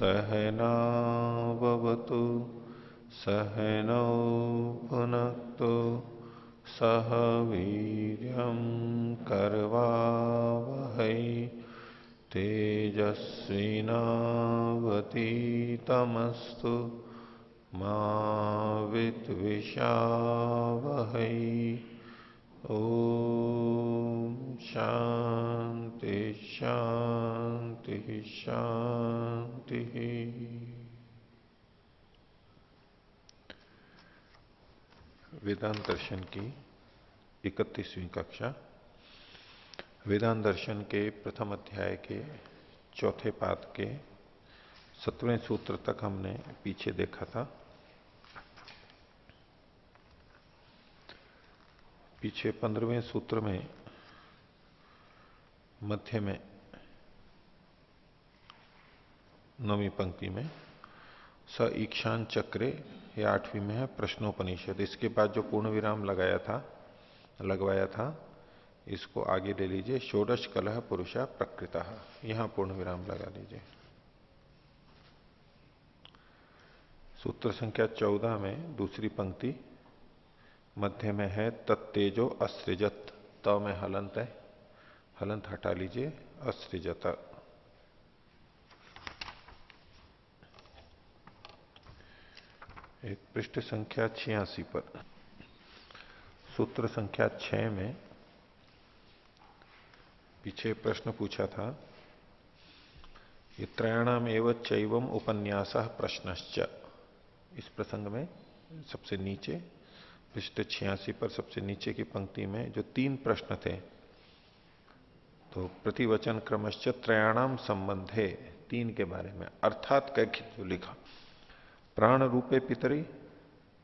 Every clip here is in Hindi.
सहनावतु सहनौ भुनक्तु सह वीर्यं करवावहै तेजस्विनावतीतमस्तु मा विद्विषावहै। ओम शांति शांति शांति। वेदांत दर्शन की 31वीं कक्षा। वेदांत दर्शन के प्रथम अध्याय के चौथे पाद के 7वें सूत्र तक हमने पीछे देखा था। पीछे 15वें सूत्र में मध्य में 9वीं पंक्ति में स ईक्षान चक्रे, या 8वीं में है प्रश्नोपनिषद। इसके बाद जो पूर्ण विराम लगवाया था इसको आगे ले लीजिए। षोडश कलह पुरुषा प्रकृतः, यहां पूर्ण विराम लगा लीजिए। सूत्र संख्या 14 में दूसरी पंक्ति मध्य में है तत्तेजो असृजत। त में हलंत है, हलंत हटा लीजिए। असृजत एक पृष्ठ संख्या 86 पर सूत्र संख्या 6 में पीछे प्रश्न पूछा था। ये त्रयाणाम एवं चैवम उपन्यासः प्रश्नश्च। इस प्रसंग में सबसे नीचे पृष्ठ 86 पर सबसे नीचे की पंक्ति में जो 3 प्रश्न थे, तो प्रतिवचन क्रमश्च त्रयाणाम संबंधे, 3 के बारे में अर्थात कैखित जो लिखा। प्राण रूपे पितरी,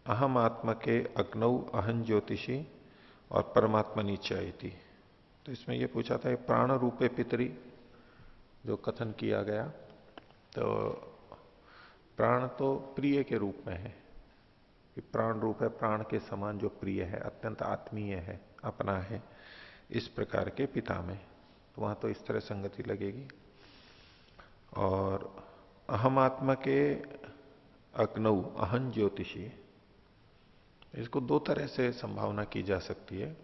अहम आत्मा के अग्नौ अहं ज्योतिषी और परमात्मनि च इति। तो इसमें यह पूछा था प्राण रूपे पितरी जो कथन किया गया, तो प्राण तो प्रिय के रूप में है कि प्राण रूप है, प्राण के समान जो प्रिय है, अत्यंत आत्मीय है, अपना है, इस प्रकार के पिता में, तो वहां तो इस तरह संगति लगेगी। और अहम आत्मा के अग्नौ अहं ज्योतिषी, इसको 2 तरह से संभावना की जा सकती है।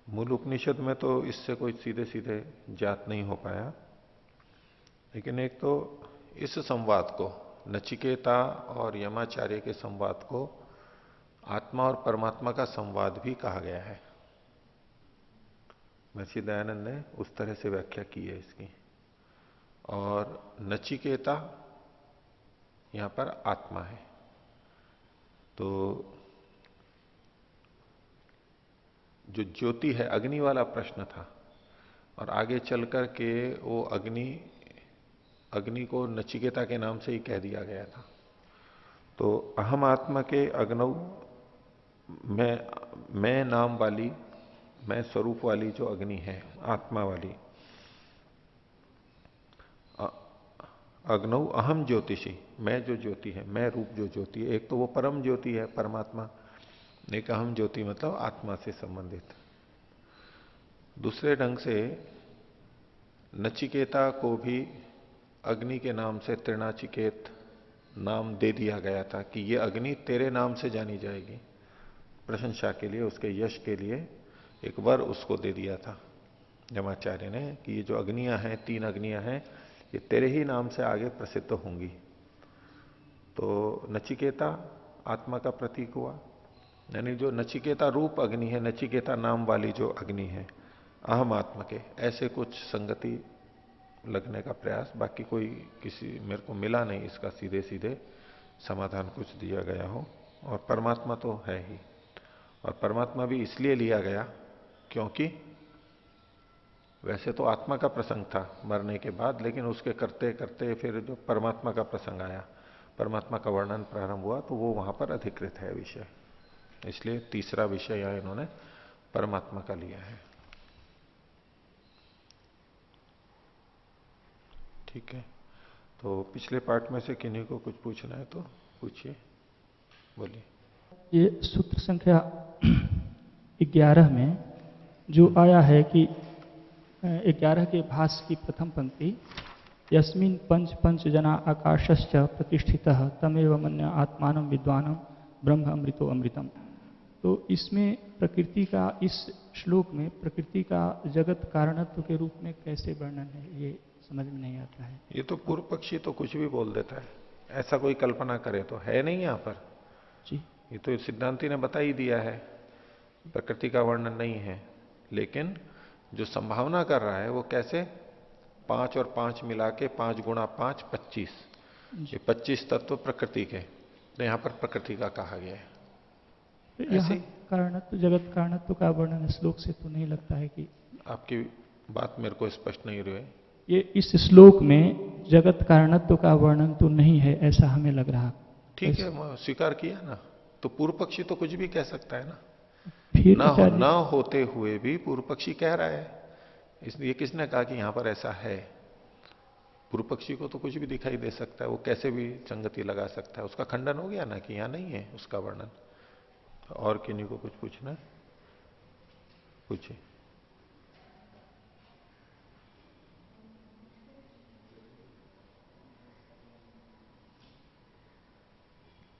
मूल उपनिषद में तो इससे कोई सीधे सीधे ज्ञात नहीं हो पाया, लेकिन एक तो इस संवाद को, नचिकेता और यमाचार्य के संवाद को आत्मा और परमात्मा का संवाद भी कहा गया है। महर्षि दयानंद ने उस तरह से व्याख्या की है इसकी। और नचिकेता यहां पर आत्मा है, तो जो ज्योति है, अग्नि वाला प्रश्न था, और आगे चलकर के वो अग्नि को नचिकेता के नाम से ही कह दिया गया था। तो अहम आत्मा के अग्नौ, मैं नाम वाली, मैं स्वरूप वाली जो अग्नि है, आत्मा वाली, अग्नौ अहम ज्योतिषी, मैं जो ज्योति है, मैं रूप जो ज्योति है। एक तो वो परम ज्योति है परमात्मा, एक अहम ज्योति मतलब आत्मा से संबंधित। दूसरे ढंग से नचिकेता को भी अग्नि के नाम से त्रिनाचिकेत नाम दे दिया गया था कि ये अग्नि तेरे नाम से जानी जाएगी, प्रशंसा के लिए, उसके यश के लिए एक वर उसको दे दिया था यमाचार्य ने कि ये जो अग्नियां हैं, 3 अग्नियां हैं, ये तेरे ही नाम से आगे प्रसिद्ध होंगी। तो नचिकेता आत्मा का प्रतीक हुआ, यानी जो नचिकेता रूप अग्नि है, नचिकेता नाम वाली जो अग्नि है अहम आत्मा के, ऐसे कुछ संगति लगने का प्रयास। बाकी कोई किसी मेरे को मिला नहीं इसका सीधे सीधे समाधान कुछ दिया गया हो। और परमात्मा तो है ही, और परमात्मा भी इसलिए लिया गया क्योंकि वैसे तो आत्मा का प्रसंग था मरने के बाद, लेकिन उसके करते करते फिर जो परमात्मा का प्रसंग आया, परमात्मा का वर्णन प्रारंभ हुआ, तो वो वहां पर अधिकृत है विषय, इसलिए तीसरा विषय यहां इन्होंने परमात्मा का लिया है। ठीक है, तो पिछले पार्ट में से किन्हीं को कुछ पूछना है तो पूछिए, बोलिए। ये सूत्र संख्या 11 में जो आया है कि 11 के भाष्य की प्रथम पंक्ति, यस्मिन् पंच पंच जना आकाशश्च प्रतिष्ठितः तमेव मन्य आत्मानं विद्वानं ब्रह्म अमृतो अमृतम। तो इसमें प्रकृति का, इस श्लोक में प्रकृति का जगत कारणत्व के रूप में कैसे वर्णन है, ये समझ में नहीं आता है। ये तो पूर्व पक्षी तो कुछ भी बोल देता है, ऐसा कोई कल्पना करे तो है नहीं यहां पर। जी, ये तो सिद्धांति ने बता ही दिया है, प्रकृति का वर्णन नहीं है। लेकिन जो संभावना कर रहा है वो कैसे, 5 और 5 मिला के 5 गुणा 5 25, ये 25 तत्व प्रकृति के, तो यहां पर प्रकृति का कहा गया है। तो यहाँ कारणत्व, जगत कारणत्व का वर्णन श्लोक से तो नहीं लगता है कि। आपकी बात मेरे को स्पष्ट नहीं हुई। ये इस श्लोक में जगत कारणत्व का वर्णन तो नहीं है, ऐसा हमें लग रहा। ठीक है, स्वीकार किया ना, तो पूर्व पक्षी तो कुछ भी कह सकता है ना। फिर ना होते हुए भी पूर्व पक्षी कह रहा है, इसलिए किसने कहा कि यहां पर ऐसा है। पूर्व पक्षी को तो कुछ भी दिखाई दे सकता है, वो कैसे भी संगति लगा सकता है। उसका खंडन हो गया ना कि यहां नहीं है उसका वर्णन। और किन्हीं को कुछ पूछना, पूछिए।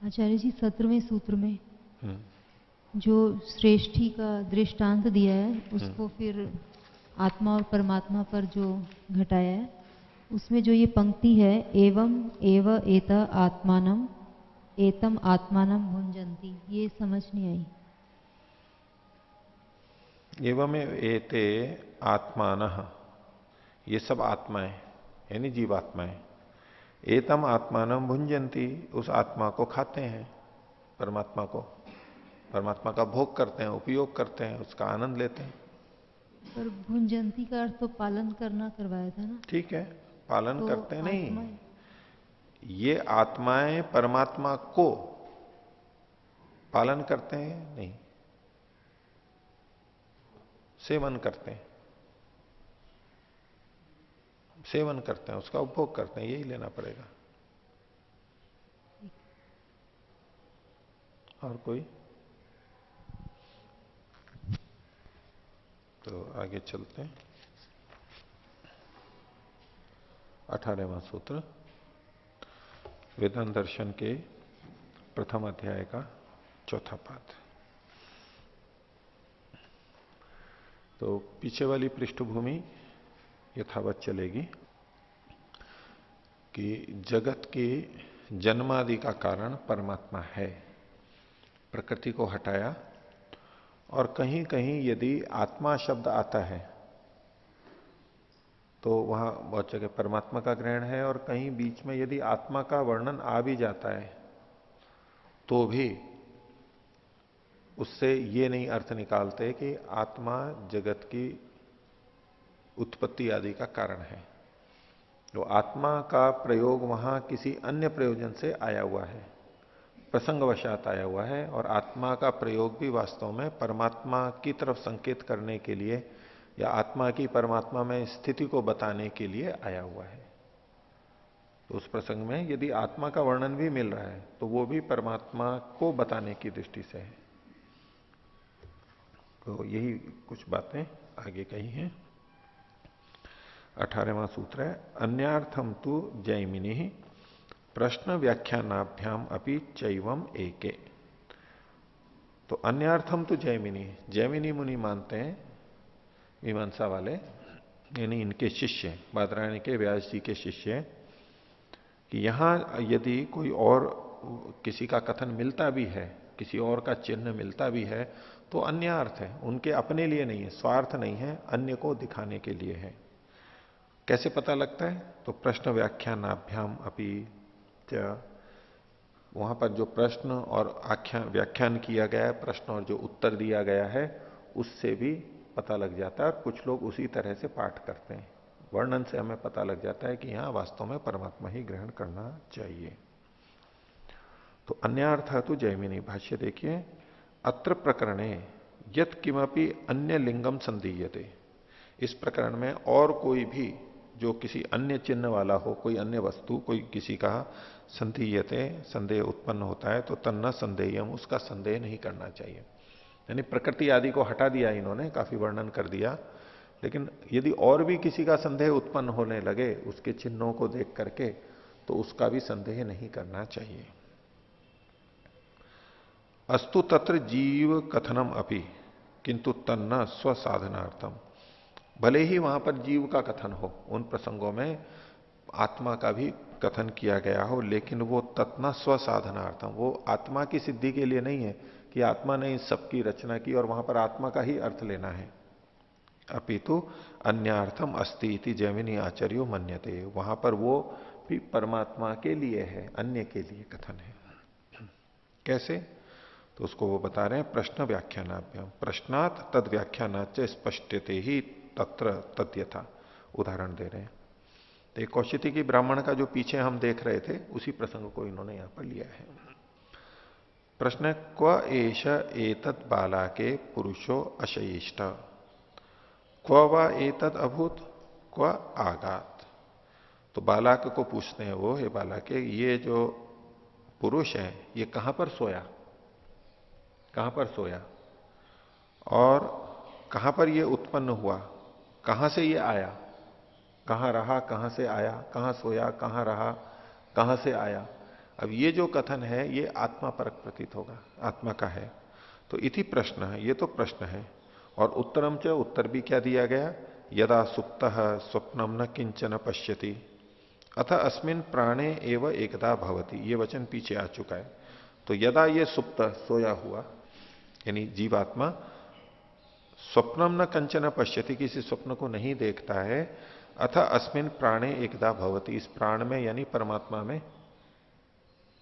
आचार्य जी, 17वें सूत्र में जो श्रेष्ठी का दृष्टांत दिया है, उसको फिर आत्मा और परमात्मा पर जो घटाया है, उसमें जो ये पंक्ति है, एवं एव एत आत्मानम एतम आत्मानम भुंजंती, ये समझ नहीं आई। एवं एते आत्मानः, ये सब आत्माएं यानी जीवात्माएं, एतम आत्मानम भुंजंती, उस आत्मा को खाते हैं, परमात्मा को, परमात्मा का भोग करते हैं, उपयोग करते हैं, उसका आनंद लेते हैं। पर भुंजंती का अर्थ तो पालन करना करवाया था ना। ठीक है, पालन तो करते नहीं, ये आत्माएं परमात्मा को पालन करते हैं नहीं, सेवन करते हैं, सेवन करते हैं, उसका उपभोग करते हैं, यही लेना पड़ेगा। और कोई? तो आगे चलते हैं। 18वां सूत्र, वेदांत दर्शन के प्रथम अध्याय का चौथा पाद। तो पीछे वाली पृष्ठभूमि यथावत चलेगी कि जगत के जन्मादि का कारण परमात्मा है, प्रकृति को हटाया। और कहीं कहीं यदि आत्मा शब्द आता है तो वहां बहुत जगह परमात्मा का ग्रहण है, और कहीं बीच में यदि आत्मा का वर्णन आ भी जाता है तो भी उससे ये नहीं अर्थ निकालते कि आत्मा जगत की उत्पत्ति आदि का कारण है। तो आत्मा का प्रयोग वहां किसी अन्य प्रयोजन से आया हुआ है, प्रसंगवशात आया हुआ है, और आत्मा का प्रयोग भी वास्तव में परमात्मा की तरफ संकेत करने के लिए या आत्मा की परमात्मा में स्थिति को बताने के लिए आया हुआ है। तो उस प्रसंग में यदि आत्मा का वर्णन भी मिल रहा है तो वो भी परमात्मा को बताने की दृष्टि से है। तो यही कुछ बातें आगे कही हैं। 18वां सूत्र है, अन्यार्थम तु जैमिनी प्रश्न व्याख्यानाभ्याम अपि चैवम एके। तो अन्यार्थम तो जैमिनी, जैमिनी मुनि मानते हैं, मीमांसा वाले, यानी इनके शिष्य, बादरायण के व्यास जी के शिष्य, कि यहां यदि कोई और किसी का कथन मिलता भी है, किसी और का चिन्ह मिलता भी है, तो अन्य अर्थ है, उनके अपने लिए नहीं है, स्वार्थ नहीं है, अन्य को दिखाने के लिए है। कैसे पता लगता है? तो प्रश्न व्याख्यानाभ्याम अपि, वहां पर जो प्रश्न और व्याख्यान किया गया है, प्रश्न और जो उत्तर दिया गया है, उससे भी पता लग जाता है। और कुछ लोग उसी तरह से पाठ करते हैं, वर्णन से हमें पता लग जाता है कि यहां वास्तव में परमात्मा ही ग्रहण करना चाहिए। तो अन्यार्थ तो जैमिनी भाष्य देखिए, अत्र प्रकरणे यत किमपि अन्य लिंगम संदीयते, इस प्रकरण में और कोई भी जो किसी अन्य चिन्ह वाला हो, कोई अन्य वस्तु, कोई किसी का संदीयते, संदेह उत्पन्न होता है, तो तन्ना संदेयम, उसका संदेह नहीं करना चाहिए। यानी प्रकृति आदि को हटा दिया इन्होंने, काफी वर्णन कर दिया, लेकिन यदि और भी किसी का संदेह उत्पन्न होने लगे उसके चिन्हों को देख करके, तो उसका भी संदेह नहीं करना चाहिए। अस्तु तत्र जीव कथनम अपि किंतु तन्न स्वसाधनार्थम। भले ही वहां पर जीव का कथन हो, उन प्रसंगों में आत्मा का भी कथन किया गया हो, लेकिन वो तत्ना स्वसाधनार्थम, वो आत्मा की सिद्धि के लिए नहीं है कि आत्मा ने इस सबकी रचना की और वहां पर आत्मा का ही अर्थ लेना है। अपितु अन्यार्थम अस्ति इति जैमिनी आचार्यो मन्यते, वहां पर वो भी परमात्मा के लिए है, अन्य के लिए कथन है। कैसे? तो उसको वो बता रहे हैं प्रश्न व्याख्यानाभ्याम प्रश्नात तद व्याख्यानाच स्पष्टते ही तत्र तद्यथा, उदाहरण दे रहे हैं। तो एक कौशिकी की ब्राह्मण का जो पीछे हम देख रहे थे उसी प्रसंग को इन्होंने यहां पर लिया है। प्रश्न, क्व एष एतत् बालाके पुरुषो अशयिष्ट, क्व वा एतत् अभूत क्व आगात। तो बालक को पूछते हैं वो, हे बालके, ये जो पुरुष है ये कहां पर सोया, कहां पर सोया और कहां पर ये उत्पन्न हुआ, कहां से ये आया, कहां रहा, कहां से आया, कहां सोया, कहां रहा, कहां से आया। अब ये जो कथन है ये आत्मा परक प्रतीत होगा, आत्मा का है। तो इति प्रश्न है, ये तो प्रश्न है। और उत्तरम च, उत्तर भी क्या दिया गया, यदा सुप्तः स्वप्नम न किंचन पश्यति अथ अस्मिन प्राणे एव एकदा भवति, ये वचन पीछे आ चुका है। तो यदा ये सुप्त सोया हुआ, यानी जीवात्मा स्वप्नम न कंचन पश्यति, किसी स्वप्न को नहीं देखता है, अथ अस्मिन प्राणे एकदा भवति, इस प्राण में यानी परमात्मा में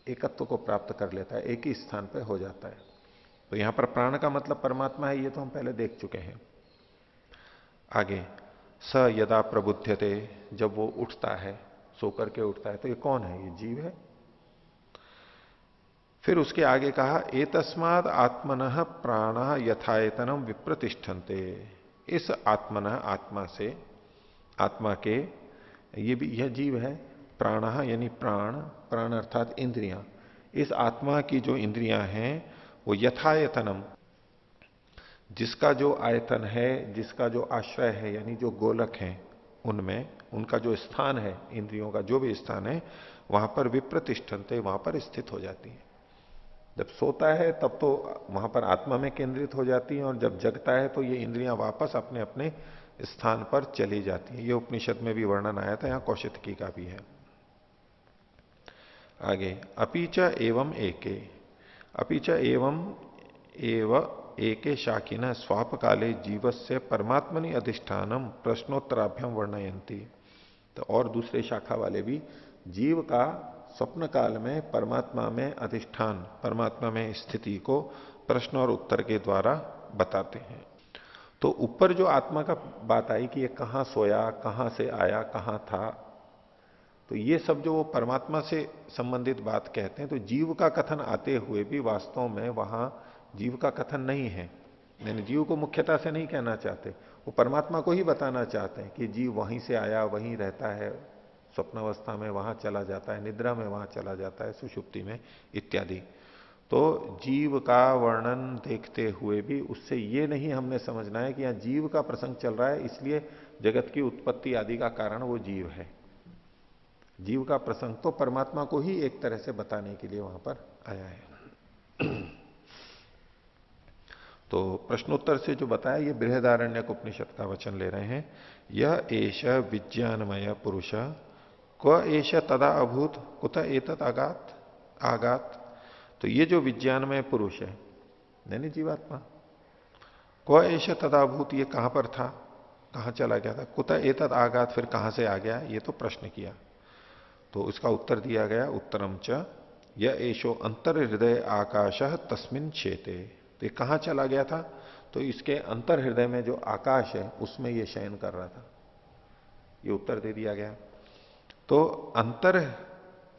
एकत्व को प्राप्त कर लेता है, एक ही स्थान पर हो जाता है। तो यहां पर प्राण का मतलब परमात्मा है, ये तो हम पहले देख चुके हैं। आगे, स यदा प्रबुध्यते, जब वो उठता है, सो करके उठता है, तो ये कौन है, ये जीव है। फिर उसके आगे कहा, एतस्माद आत्मनः प्राणः यथायतनम विप्रतिष्ठन्ते, इस आत्मनः, आत्मा से, आत्मा के, ये भी यह जीव है, प्राणः यानी प्राण, प्राण अर्थात इंद्रियां, इस आत्मा की जो इंद्रियां हैं वो यथायतनम, जिसका जो आयतन है, जिसका जो आश्रय है, यानी जो गोलक है उनमें, उनका जो स्थान है, इंद्रियों का जो भी स्थान है, वहां पर विप्रतिष्ठन्ते, वहां पर स्थित हो जाती है। जब सोता है तब तो वहां पर आत्मा में केंद्रित हो जाती है, और जब जगता है तो ये इंद्रियां वापस अपने अपने स्थान पर चली जाती है। ये उपनिषद में भी वर्णन आया था, यहां कौशिकी का भी है। आगे, अपीच एवं एके, अपीच एवं एव एके शाखिन स्वाप काले जीवस्य परमात्मनि अधिष्ठानम प्रश्नोत्तराभ्याम वर्णयंती। तो और दूसरे शाखा वाले भी जीव का स्वप्न काल में परमात्मा में अधिष्ठान, परमात्मा में स्थिति को प्रश्न और उत्तर के द्वारा बताते हैं। तो ऊपर जो आत्मा का बात आई कि ये कहां सोया, कहां से आया, कहां था, तो ये सब जो वो परमात्मा से संबंधित बात कहते हैं, तो जीव का कथन आते हुए भी वास्तव में वहां जीव का कथन नहीं है। यानी जीव को मुख्यता से नहीं कहना चाहते, वो परमात्मा को ही बताना चाहते हैं कि जीव वहीं से आया, वहीं रहता है, स्वप्नावस्था में वहां चला जाता है, निद्रा में वहां चला जाता है, सुषुप्ति में इत्यादि। तो जीव का वर्णन देखते हुए भी उससे ये नहीं हमने समझना है कि यहां जीव का प्रसंग चल रहा है, इसलिए जगत की उत्पत्ति आदि का कारण वो जीव है। जीव का प्रसंग तो परमात्मा को ही एक तरह से बताने के लिए वहां पर आया है। तो प्रश्नोत्तर से जो बताया, ये बृहदारण्यक उपनिषद का वचन ले रहे हैं। यह एष विज्ञानमय पुरुष क्व एष तदा अभूत कुत एतत् आगात आगात। तो ये जो विज्ञानमय पुरुष है, नहीं जीवात्मा, क्व एष तदा अभूत, ये कहां पर था, कहां चला गया था, कुत एतत् आगात, फिर कहां से आ गया, ये तो प्रश्न किया। तो इसका उत्तर दिया गया, उत्तरम च यह एशो अंतर हृदय आकाश तस्मिन क्षेते। तो ये कहां चला गया था, तो इसके अंतर हृदय में जो आकाश है उसमें ये शयन कर रहा था, ये उत्तर दे दिया गया। तो अंतर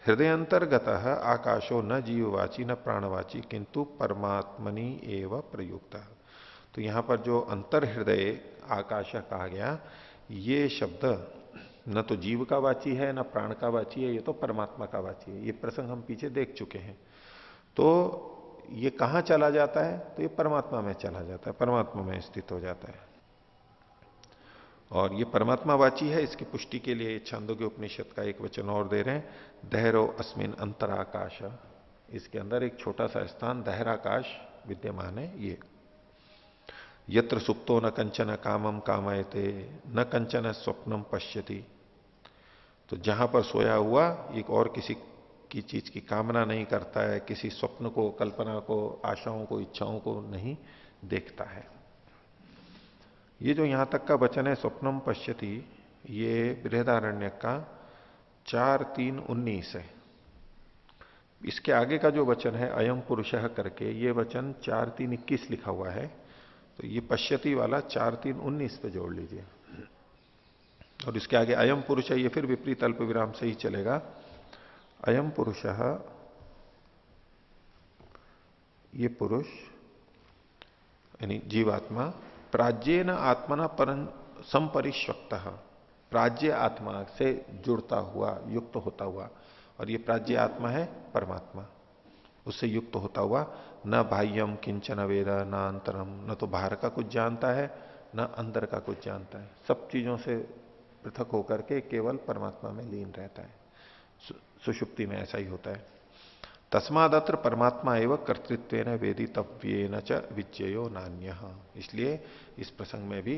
हृदय अंतर्गत आकाशो न जीववाची न प्राणवाची किंतु परमात्मनि एव प्रयुक्त। तो यहां पर जो अंतर हृदय आकाश कहा गया, ये शब्द न तो जीव का वाची है, न प्राण का वाची है, ये तो परमात्मा का वाची है। ये प्रसंग हम पीछे देख चुके हैं। तो ये कहां चला जाता है, तो ये परमात्मा में चला जाता है, परमात्मा में स्थित हो जाता है। और ये परमात्मावाची है, इसकी पुष्टि के लिए छांदोग्य उपनिषद का एक वचन और दे रहे हैं, दहरो अस्मिन अंतराकाश। इसके अंदर एक छोटा सा स्थान दहराकाश विद्यमान है। ये यत्र सुप्तो न कंचन कामम कामयते न कंचन स्वप्नम पश्यति, तो जहां पर सोया हुआ एक और किसी की चीज की कामना नहीं करता है, किसी स्वप्न को, कल्पना को, आशाओं को, इच्छाओं को नहीं देखता है। ये जो यहां तक का वचन है स्वप्नम पश्यति, ये बृहदारण्यक का 4:3:19 है। इसके आगे का जो वचन है अयम पुरुषः करके, ये वचन 4:3:21 लिखा हुआ है, तो ये पश्यति वाला 4:3:19 पे जोड़ लीजिए। और इसके आगे अयम पुरुष है, ये फिर विपरीत अल्प विराम से ही चलेगा। अयम पुरुषः, ये पुरुष यानी जीवात्मा, प्राज्येन आत्मना परं संपरिष्वक्तः, प्राज्य आत्मा से जुड़ता हुआ, युक्त होता हुआ, और ये प्राज्य आत्मा है परमात्मा, उससे युक्त होता हुआ, न बाह्यम किंचन वेद न अंतरम, न तो बाहर का कुछ जानता है न अंदर का कुछ जानता है, सब चीजों से पृथक होकर के केवल परमात्मा में लीन रहता है। सुषुप्ति में ऐसा ही होता है। तस्मादत्र परमात्मा एवं कर्तृत्वेन वेदितव्येन च विज्ञेयो नान्यः, इसलिए इस प्रसंग में भी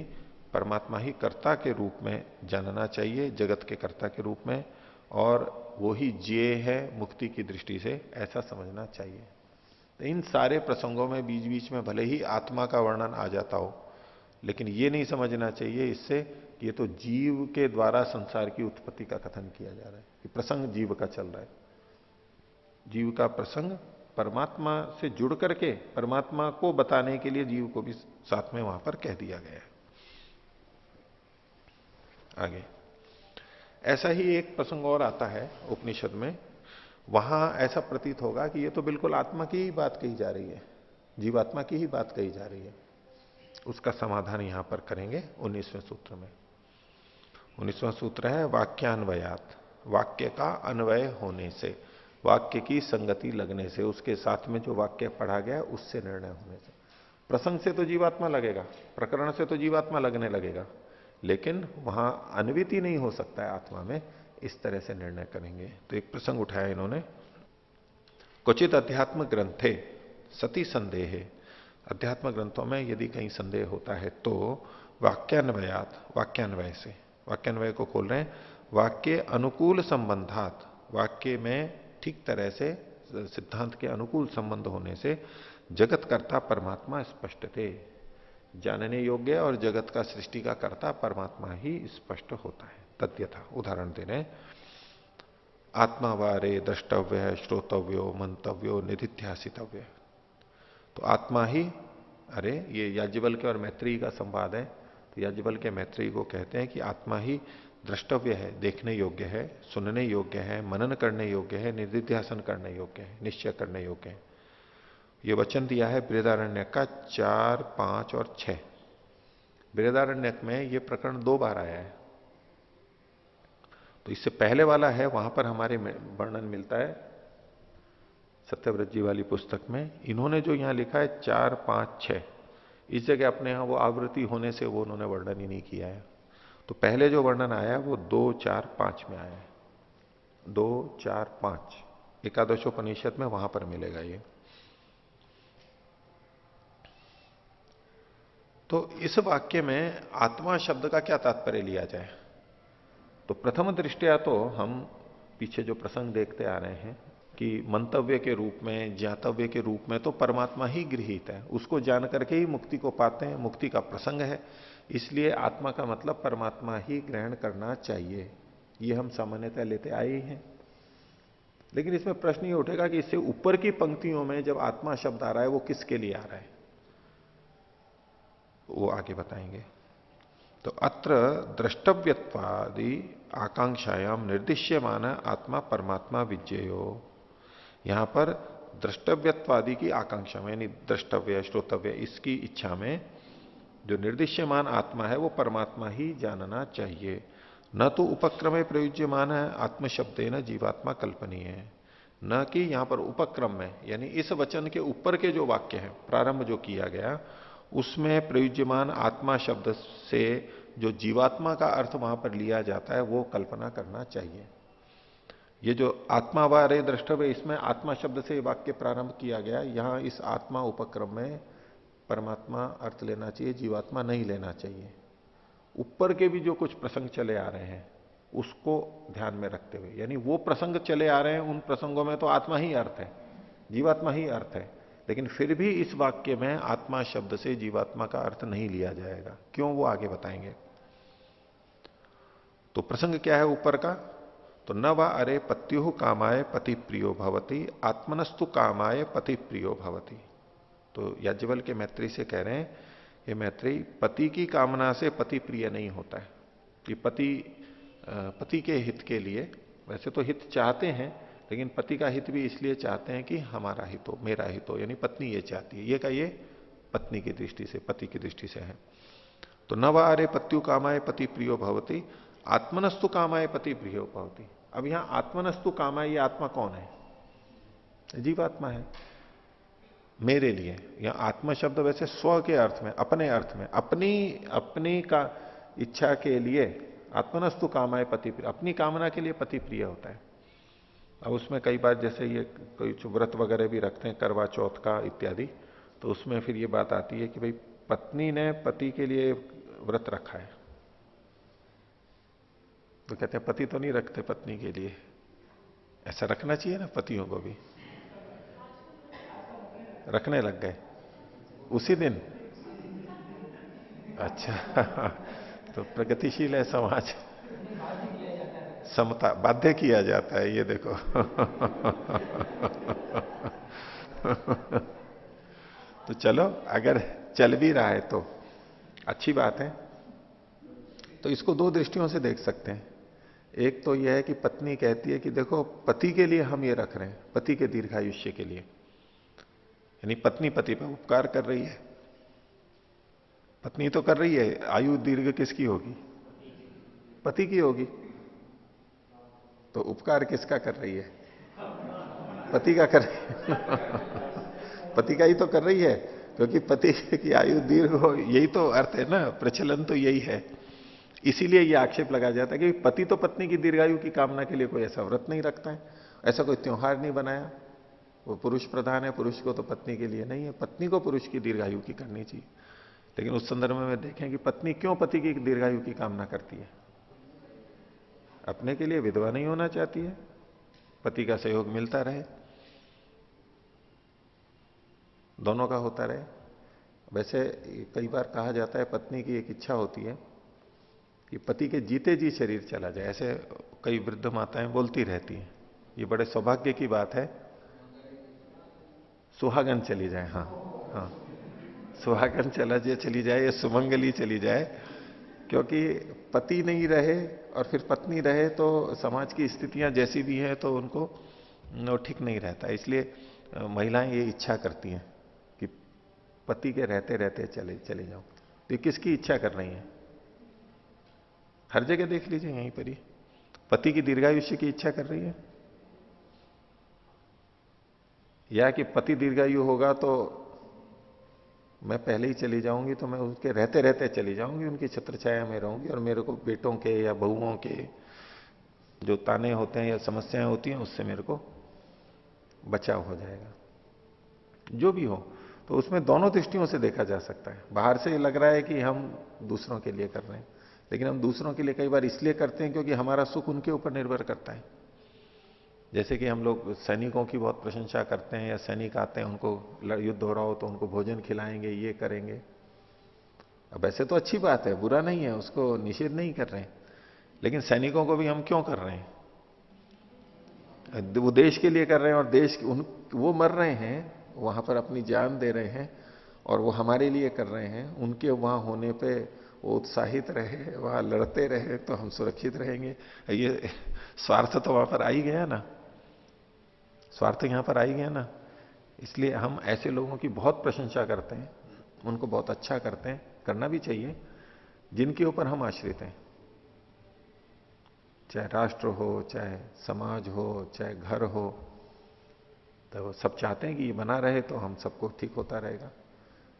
परमात्मा ही कर्ता के रूप में जानना चाहिए, जगत के कर्ता के रूप में, और वो ही ज्ञेय है मुक्ति की दृष्टि से, ऐसा समझना चाहिए। तो इन सारे प्रसंगों में बीच बीच में भले ही आत्मा का वर्णन आ जाता हो, लेकिन ये नहीं समझना चाहिए इससे कि ये तो जीव के द्वारा संसार की उत्पत्ति का कथन किया जा रहा है, कि प्रसंग जीव का चल रहा है। जीव का प्रसंग परमात्मा से जुड़ करके परमात्मा को बताने के लिए जीव को भी साथ में वहां पर कह दिया गया है। आगे ऐसा ही एक प्रसंग और आता है उपनिषद में, वहां ऐसा प्रतीत होगा कि ये तो बिल्कुल आत्मा की ही बात कही जा रही है, जीवात्मा की ही बात कही जा रही है। उसका समाधान यहां पर करेंगे 19वें सूत्र में। 19वां सूत्र है वाक्यान्वयात, वाक्य का अन्वय होने से, वाक्य की संगति लगने से, उसके साथ में जो वाक्य पढ़ा गया उससे निर्णय होने से। प्रसंग से तो जीवात्मा लगेगा, प्रकरण से तो जीवात्मा लगने लगेगा, लेकिन वहां अन्विति नहीं हो सकता है आत्मा में, इस तरह से निर्णय करेंगे। तो एक प्रसंग उठाया इन्होंने, क्वचित अध्यात्म ग्रंथे सती संदेह, अध्यात्म ग्रंथों में यदि कहीं संदेह होता है तो वाक्यान्वयात, वाक्यान्वय से, वाक्यान्वय को खोल रहे हैं, वाक्य अनुकूल संबंधात, वाक्य में ठीक तरह से सिद्धांत के अनुकूल संबंध होने से, जगत कर्ता परमात्मा स्पष्ट थे, जानने योग्य और जगत का सृष्टि का कर्ता परमात्मा ही स्पष्ट होता है। तद्यथा उदाहरण दे रहे, आत्मा वारे द्रष्टव्य श्रोतव्यो मंतव्यो निधिध्यासितव्य, तो आत्मा ही, अरे ये याज्ञवल्क्य और मैत्रेयी का संवाद है, तो याज्ञवल्क्य मैत्रेयी को कहते हैं कि आत्मा ही द्रष्टव्य है, देखने योग्य है, सुनने योग्य है, मनन करने योग्य है, निधिध्यासन करने योग्य है, निश्चय करने योग्य है। ये वचन दिया है बृहदारण्यक का 4, 5 और 6। बृहदारण्यक में ये प्रकरण 2 बार आया है, तो इससे पहले वाला है वहां पर हमारे वर्णन मिलता है सत्यव्रत जी वाली पुस्तक में। इन्होंने जो यहां लिखा है 4, 5, 6, इस जगह अपने यहां वो आवृत्ति होने से वो उन्होंने वर्णन ही नहीं किया है। तो पहले जो वर्णन आया वो 2, 4, 5 में आया है, 2, 4, 5 एकादशोपनिषद में वहां पर मिलेगा ये। तो इस वाक्य में आत्मा शब्द का क्या तात्पर्य लिया जाए, तो प्रथम दृष्टया तो हम पीछे जो प्रसंग देखते आ रहे हैं कि मंतव्य के रूप में, ज्ञातव्य के रूप में तो परमात्मा ही गृहीत है, उसको जान करके ही मुक्ति को पाते हैं, मुक्ति का प्रसंग है, इसलिए आत्मा का मतलब परमात्मा ही ग्रहण करना चाहिए, ये हम सामान्यतः लेते आए ही हैं। लेकिन इसमें प्रश्न ये उठेगा कि इससे ऊपर की पंक्तियों में जब आत्मा शब्द आ रहा है वो किसके लिए आ रहा है, वो आगे बताएंगे। तो अत्र द्रष्टव्यत्वादि आकांक्षायाम निर्दिश्यमान आत्मा परमात्मा विज्ञेयो, यहां पर द्रष्टव्यत्वादि की आकांक्षा में, यानी द्रष्टव्य श्रोतव्य इसकी इच्छा में जो निर्दिश्यमान आत्मा है वो परमात्मा ही जानना चाहिए। न तो उपक्रम प्रयुज्यमान है आत्म शब्देन जीवात्मा कल्पनीय है, न कि यहां पर उपक्रम में, यानी इस वचन के ऊपर के जो वाक्य है, प्रारंभ जो किया गया उसमें प्रयुज्यमान आत्मा शब्द से जो जीवात्मा का अर्थ वहां पर लिया जाता है वो कल्पना करना चाहिए। ये जो आत्मा व अरे द्रष्टव्य, इसमें आत्मा शब्द से वाक्य प्रारंभ किया गया, यहां इस आत्मा उपक्रम में परमात्मा अर्थ लेना चाहिए, जीवात्मा नहीं लेना चाहिए। ऊपर के भी जो कुछ प्रसंग चले आ रहे हैं उसको ध्यान में रखते हुए, यानी वो प्रसंग चले आ रहे हैं, उन प्रसंगों में तो आत्मा ही अर्थ है, जीवात्मा ही अर्थ है, लेकिन फिर भी इस वाक्य में आत्मा शब्द से जीवात्मा का अर्थ नहीं लिया जाएगा। क्यों, वो आगे बताएंगे। तो प्रसंग क्या है ऊपर का, तो न वा अरे पत्युः कामाय पति प्रियो भवति आत्मनस्तु कामाय पति प्रियो भवति। तो याज्ञवल्क्य के मैत्री से कह रहे हैं, ये मैत्री, पति की कामना से पति प्रिय नहीं होता है। कि पति के हित के लिए, वैसे तो हित चाहते हैं, लेकिन पति का हित भी इसलिए चाहते हैं कि हमारा हित हो, मेरा हित हो, यानी पत्नी ये चाहती है, ये का ये पत्नी की दृष्टि से, पति की दृष्टि से है। तो न वा अरे पत्यु कामाय पति प्रियो भवति आत्मनस्तु कामाय पति प्रियो भवति। अब यहां आत्मनस्तु कामाय, ये आत्मा कौन है, जीवात्मा है। मेरे लिए यहां आत्मा शब्द वैसे स्व के अर्थ में, अपने अर्थ में, अपनी का इच्छा के लिए, आत्मनस्तु कामाय पति प्रिय, अपनी कामना के लिए पति प्रिय होता है। अब उसमें कई बार जैसे ये कोई व्रत वगैरह भी रखते हैं, करवा चौथ का इत्यादि, तो उसमें फिर ये बात आती है कि भाई पत्नी ने पति के लिए व्रत रखा है, तो कहते हैं पति तो नहीं रखते पत्नी के लिए, ऐसा रखना चाहिए ना, पतियों को भी रखने लग गए उसी दिन। अच्छा तो प्रगतिशील है समाज, समता बाध्य किया जाता है, ये देखो तो चलो, अगर चल भी रहा है तो अच्छी बात है। तो इसको दो दृष्टियों से देख सकते हैं। एक तो यह है कि पत्नी कहती है कि देखो पति के लिए हम ये रख रहे हैं, पति के दीर्घायुष्य के लिए, यानी पत्नी पति पर उपकार कर रही है। पत्नी तो कर रही है, आयु दीर्घ किसकी होगी, पति की होगी, तो उपकार किसका कर रही है, पति का कर रही है पति का ही तो कर रही है, क्योंकि पति की आयु दीर्घ हो, यही तो अर्थ है ना, प्रचलन तो यही है। इसीलिए यह आक्षेप लगाया जाता है कि पति तो पत्नी की दीर्घायु की कामना के लिए कोई ऐसा व्रत नहीं रखता है, ऐसा कोई त्योहार नहीं बनाया, वो पुरुष प्रधान है, पुरुष को तो पत्नी के लिए नहीं है, पत्नी को पुरुष की दीर्घायु की करनी चाहिए। लेकिन उस संदर्भ में देखें कि पत्नी क्यों पति की दीर्घायु की कामना करती है, अपने के लिए विधवा नहीं होना चाहती है, पति का सहयोग मिलता रहे, दोनों का होता रहे। वैसे कई बार कहा जाता है पत्नी की एक इच्छा होती है कि पति के जीते जी शरीर चला जाए, ऐसे कई वृद्ध माताएं बोलती रहती हैं। ये बड़े सौभाग्य की बात है, सुहागन चली जाए, हाँ हाँ, सुहागन चली जाए या सुमंगली चली जाए, क्योंकि पति नहीं रहे और फिर पत्नी रहे तो समाज की स्थितियां जैसी भी हैं तो उनको ठीक नहीं रहता। इसलिए महिलाएं ये इच्छा करती हैं कि पति के रहते रहते चले जाओ। तो ये किसकी इच्छा कर रही हैं, हर जगह देख लीजिए, यहीं पर ही पति की दीर्घायुष्य की इच्छा कर रही है, या कि पति दीर्घायु होगा तो मैं पहले ही चली जाऊंगी, तो मैं उसके रहते रहते चली जाऊंगी, उनकी छत्रछाया में रहूंगी, और मेरे को बेटों के या बहुओं के जो ताने होते हैं या समस्याएं होती हैं उससे मेरे को बचाव हो जाएगा। जो भी हो, तो उसमें दोनों दृष्टियों से देखा जा सकता है। बाहर से लग रहा है कि हम दूसरों के लिए कर रहे हैं, लेकिन हम दूसरों के लिए कई बार इसलिए करते हैं क्योंकि हमारा सुख उनके ऊपर निर्भर करता है। जैसे कि हम लोग सैनिकों की बहुत प्रशंसा करते हैं, या सैनिक आते हैं, उनको युद्ध हो रहा हो तो उनको भोजन खिलाएंगे, ये करेंगे। अब ऐसे तो अच्छी बात है, बुरा नहीं है, उसको निषेध नहीं कर रहे हैं, लेकिन सैनिकों को भी हम क्यों कर रहे हैं, वो देश के लिए कर रहे हैं, और वो मर रहे हैं, वहां पर अपनी जान दे रहे हैं, और वो हमारे लिए कर रहे हैं। उनके वहां होने पे वो उत्साहित रहे, वहां लड़ते रहे तो हम सुरक्षित रहेंगे। ये स्वार्थ तो वहां पर आ ही गया ना, स्वार्थ यहां पर आ ही गया ना। इसलिए हम ऐसे लोगों की बहुत प्रशंसा करते हैं, उनको बहुत अच्छा करते हैं, करना भी चाहिए, जिनके ऊपर हम आश्रित हैं, चाहे राष्ट्र हो, चाहे समाज हो, चाहे घर हो। तो सब चाहते हैं कि ये बना रहे तो हम सबको ठीक होता रहेगा।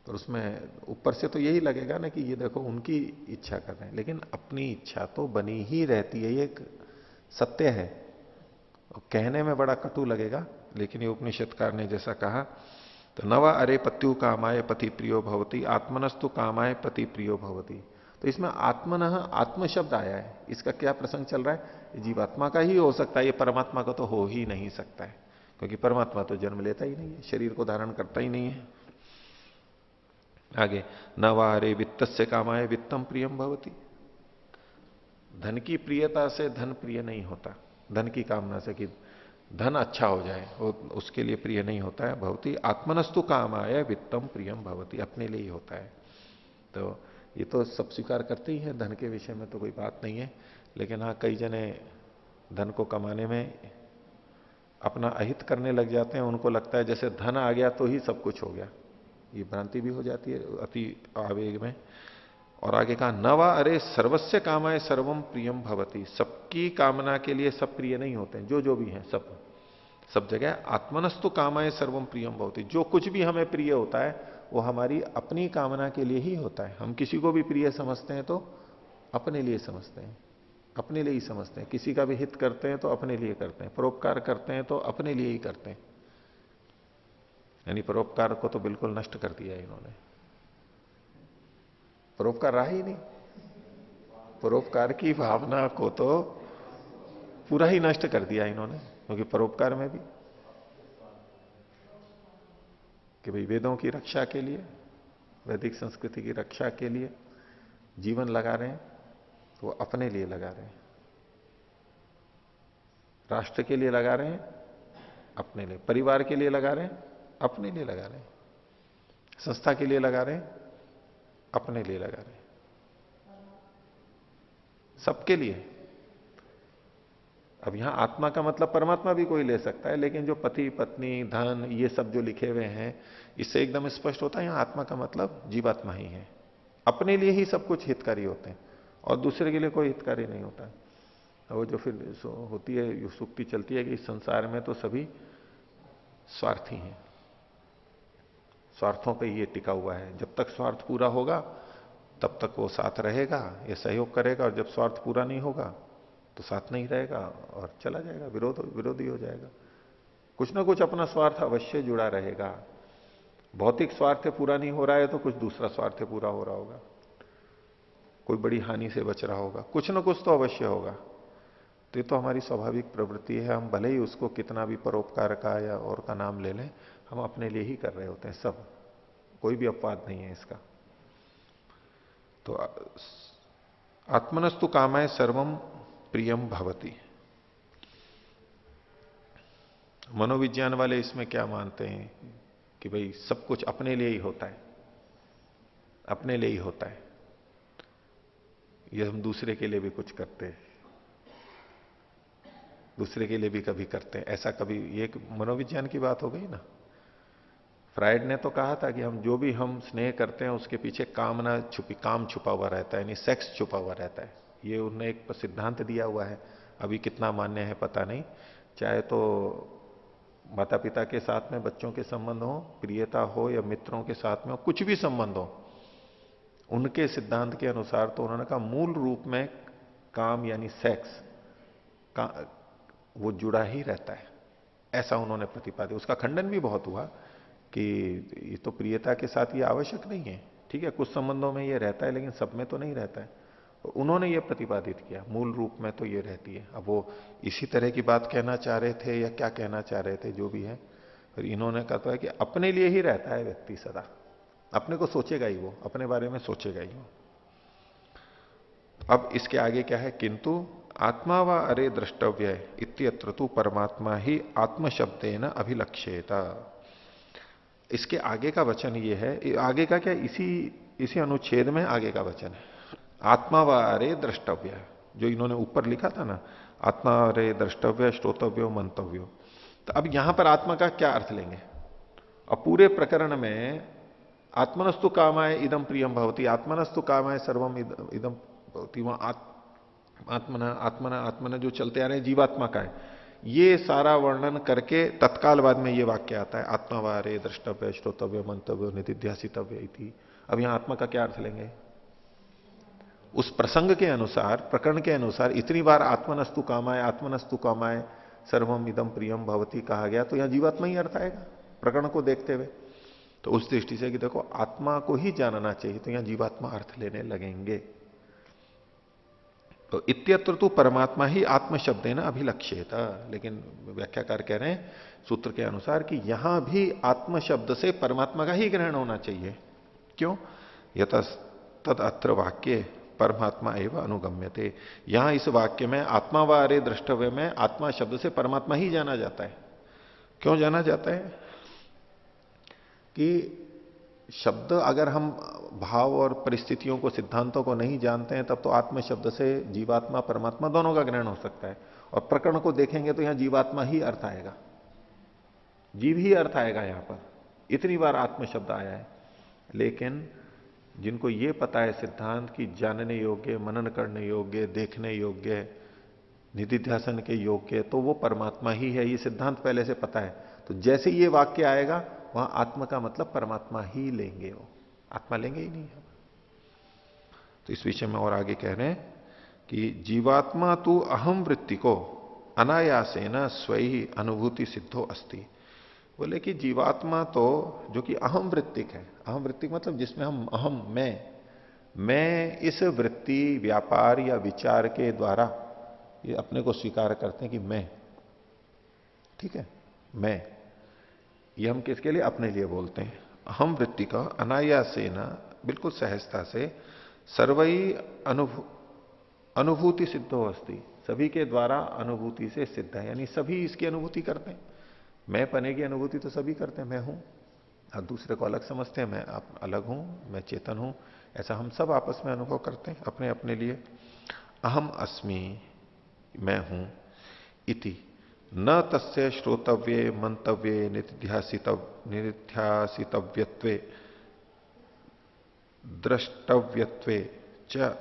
और उसमें ऊपर से तो यही लगेगा ना कि ये देखो उनकी इच्छा कर रहे हैं, लेकिन अपनी इच्छा तो बनी ही रहती है, ये एक सत्य है। कहने में बड़ा कटु लगेगा, लेकिन ये उपनिषदकार ने जैसा कहा, तो नवा अरे पत्यु कामाय पति प्रियो भवती आत्मनस्तु कामाय पति प्रियो भवती। तो इसमें आत्मनः आत्म शब्द आया है, इसका क्या प्रसंग चल रहा है? ये जीवात्मा का ही हो सकता है, ये परमात्मा का तो हो ही नहीं सकता है, क्योंकि परमात्मा तो जन्म लेता ही नहीं है, शरीर को धारण करता ही नहीं है। आगे नवा अरे वित्तस्य कामाय वित्तम प्रियम भवती। धन की प्रियता से धन प्रिय नहीं होता, धन की कामना से कि धन अच्छा हो जाए वो उसके लिए प्रिय नहीं होता है। भवती आत्मनस्तु कामाय वित्तम प्रियम भवती, अपने लिए ही होता है। तो ये तो सब स्वीकार करते ही हैं, धन के विषय में तो कोई बात नहीं है। लेकिन हाँ, कई जने धन को कमाने में अपना अहित करने लग जाते हैं, उनको लगता है जैसे धन आ गया तो ही सब कुछ हो गया। ये भ्रांति भी हो जाती है अति आवेग में। और आगे कहा नवा अरे सर्वस्य कामाय सर्वम प्रियम भवती। सबकी कामना के लिए सब प्रिय नहीं होते हैं, जो जो भी हैं सब जगह आत्मनस्तु कामाय सर्वम प्रियम भवती। जो कुछ भी हमें प्रिय होता है वो हमारी अपनी कामना के लिए ही होता है। हम किसी को भी प्रिय समझते हैं तो अपने लिए समझते हैं, अपने लिए ही समझते हैं। किसी का भी हित करते हैं तो अपने लिए करते हैं, परोपकार करते हैं तो अपने लिए ही करते हैं। यानी परोपकार को तो बिल्कुल नष्ट कर दिया इन्होंने, परोपकार रहा ही नहीं, परोपकार की भावना को तो पूरा ही नष्ट कर दिया इन्होंने। क्योंकि परोपकार में भी कि भाई वेदों की रक्षा के लिए, वैदिक संस्कृति की रक्षा के लिए जीवन लगा रहे हैं तो वो अपने लिए लगा रहे हैं, राष्ट्र के लिए लगा रहे हैं, अपने लिए, परिवार के लिए लगा रहे हैं, अपने लिए लगा रहे हैं, संस्था के लिए लगा रहे हैं, अपने लिए लगा रहे हैं, सबके लिए। अब यहां आत्मा का मतलब परमात्मा भी कोई ले सकता है, लेकिन जो पति पत्नी धन ये सब जो लिखे हुए हैं इससे एकदम स्पष्ट होता है यहां आत्मा का मतलब जीवात्मा ही है। अपने लिए ही सब कुछ हितकारी होते हैं और दूसरे के लिए कोई हितकारी नहीं होता। वो जो फिर होती है सुक्ति चलती है कि इस संसार में तो सभी स्वार्थी हैं, स्वार्थों पे ये टिका हुआ है। जब तक स्वार्थ पूरा होगा तब तक वो साथ रहेगा, ये सहयोग करेगा, और जब स्वार्थ पूरा नहीं होगा तो साथ नहीं रहेगा और चला जाएगा, विरोधी हो जाएगा। कुछ ना कुछ अपना स्वार्थ अवश्य जुड़ा रहेगा। भौतिक स्वार्थ पूरा नहीं हो रहा है तो कुछ दूसरा स्वार्थ पूरा हो रहा होगा, कोई बड़ी हानि से बच रहा होगा, कुछ ना कुछ तो अवश्य होगा। तो ये तो हमारी स्वाभाविक प्रवृत्ति है। हम भले ही उसको कितना भी परोपकार का या और का नाम ले लें, हम अपने लिए ही कर रहे होते हैं सब, कोई भी अपवाद नहीं है इसका। तो आत्मनस्तु कामाय सर्वम प्रियम भवती। मनोविज्ञान वाले इसमें क्या मानते हैं कि भाई सब कुछ अपने लिए ही होता है, अपने लिए ही होता है। ये हम दूसरे के लिए भी कुछ करते हैं, दूसरे के लिए भी कभी करते हैं, ऐसा कभी, ये एक मनोविज्ञान की बात हो गई ना। फ्राइड ने तो कहा था कि हम स्नेह करते हैं उसके पीछे काम छुपा हुआ रहता है, यानी सेक्स छुपा हुआ रहता है। ये उन्होंने एक सिद्धांत दिया हुआ है, अभी कितना मान्य है पता नहीं। चाहे तो माता पिता के साथ में बच्चों के संबंध हो, प्रियता हो, या मित्रों के साथ में हो, कुछ भी संबंध हो, उनके सिद्धांत के अनुसार तो उन्होंने कहा मूल रूप में काम यानी सेक्स का वो जुड़ा ही रहता है, ऐसा उन्होंने प्रतिपादित। उसका खंडन भी बहुत हुआ कि ये तो प्रियता के साथ ये आवश्यक नहीं है, ठीक है कुछ संबंधों में ये रहता है लेकिन सब में तो नहीं रहता है। तो उन्होंने ये प्रतिपादित किया मूल रूप में तो ये रहती है। अब वो इसी तरह की बात कहना चाह रहे थे या क्या कहना चाह रहे थे, जो भी है, फिर इन्होंने कहा है कि अपने लिए ही रहता है व्यक्ति, सदा अपने को सोचेगा ही, वो अपने बारे में सोचेगा ही वो। अब इसके आगे क्या है, किंतु आत्मा व अरे द्रष्टव्य इत्यत्र तु परमात्मा ही आत्मशब्देन अभिलक्ष्येता। इसके आगे का वचन ये है, आगे का क्या, इसी अनुच्छेद में आगे का वचन है, आत्मा व अरे द्रष्टव्य, जो इन्होंने ऊपर लिखा था ना, आत्मा अरे द्रष्टव्य श्रोतव्यो मंतव्यो। तो अब यहां पर आत्मा का क्या अर्थ लेंगे। अब पूरे प्रकरण में आत्मनस्तु कामाय इदम प्रियम भवती, आत्मनस्तु कामाय सर्वम इदम भवती, वहां आत्मना जो चलते आ रहे हैं जीवात्मा का है, ये सारा वर्णन करके तत्काल बाद में ये वाक्य आता है, आत्मा वारे द्रष्टव्य श्रोतव्य मंतव्य निधिध्यासितव्य इति। अब यहां आत्मा का क्या अर्थ लेंगे? उस प्रसंग के अनुसार, प्रकरण के अनुसार इतनी बार आत्मनस्तु कामाय सर्वम इदम प्रियम भवती कहा गया, तो यहां जीवात्मा ही अर्थ आएगा प्रकरण को देखते हुए। तो उस दृष्टि से कि देखो आत्मा को ही जानना चाहिए, तो यहां जीवात्मा अर्थ लेने लगेंगे। तो इत्यत्र तो परमात्मा ही आत्म शब्द ना अभिलक्ष्येत, लेकिन व्याख्याकार कह रहे हैं सूत्र के अनुसार कि यहां भी आत्म शब्द से परमात्मा का ही ग्रहण होना चाहिए। क्यों? तद अत्र वाक्य परमात्मा एवं अनुगम्यते। यहां इस वाक्य में आत्मा वारे द्रष्टव्य में आत्मा शब्द से परमात्मा ही जाना जाता है। क्यों जाना जाता है? कि शब्द अगर हम भाव और परिस्थितियों को, सिद्धांतों को नहीं जानते हैं, तब तो आत्म शब्द से जीवात्मा परमात्मा दोनों का ग्रहण हो सकता है। और प्रकरण को देखेंगे तो यहां जीवात्मा ही अर्थ आएगा, जीव ही अर्थ आएगा यहां पर। इतनी बार आत्म शब्द आया है। लेकिन जिनको ये पता है सिद्धांत की जानने योग्य, मनन करने योग्य, देखने योग्य, निधिध्यासन के योग्य, तो वो परमात्मा ही है, ये सिद्धांत पहले से पता है। तो जैसे ये वाक्य आएगा वहां आत्मा का मतलब परमात्मा ही लेंगे, वो आत्मा लेंगे ही नहीं हम। तो इस विषय में और आगे कह रहे हैं कि जीवात्मा तू अहम वृत्ति को अनायासेन स्वयं अनुभूति सिद्धो अस्ति। बोले कि जीवात्मा तो जो कि अहम वृत्तिक है, अहम वृत्तिक मतलब जिसमें हम अहम, मैं इस वृत्ति, व्यापार या विचार के द्वारा ये अपने को स्वीकार करते हैं कि मैं, ठीक है, मैं, ये हम किसके लिए? अपने लिए बोलते हैं। अहम वृत्ति का अनायासेन, बिल्कुल सहजता से, सर्वई अनुभूति सिद्धो अस्ति, सभी के द्वारा अनुभूति से सिद्ध है, यानी सभी इसकी अनुभूति करते हैं। मैं पने की अनुभूति तो सभी करते हैं, मैं हूं। अब दूसरे को अलग समझते हैं, मैं अलग हूं, मैं चेतन हूं, ऐसा हम सब आपस में अनुभव करते हैं अपने अपने लिए। अहम अस्मि, मैं हूं, इति न तस्य श्रोतव्ये मंतव्ये निधिध्यासितव्यत्वे द्रष्टव्यत्वे च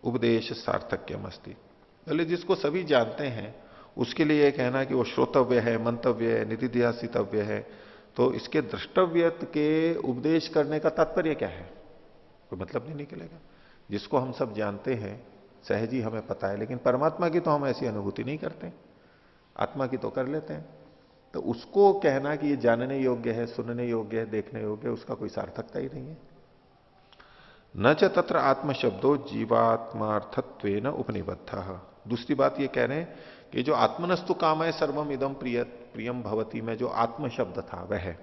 उपदेश सार्थक्यम अस्ति। पहले जिसको सभी जानते हैं उसके लिए यह कहना कि वो श्रोतव्य है, मंतव्य है, निधिध्यासितव्य है, तो इसके द्रष्टव्य के उपदेश करने का तात्पर्य क्या है? कोई मतलब नहीं निकलेगा। जिसको हम सब जानते हैं, सहज ही हमें पता है, लेकिन परमात्मा की तो हम ऐसी अनुभूति नहीं करते, आत्मा की तो कर लेते हैं। तो उसको कहना कि ये जानने योग्य है, सुनने योग्य है, देखने योग्य है, उसका कोई सार्थकता ही नहीं है। न च तत्र आत्म शब्दो जीवात्मार्थत्वेन उपनिबद्ध। दूसरी बात ये कह रहे हैं कि जो आत्मनस्तु कामय सर्वम इदम प्रियम भवती में जो आत्म शब्द था वह है,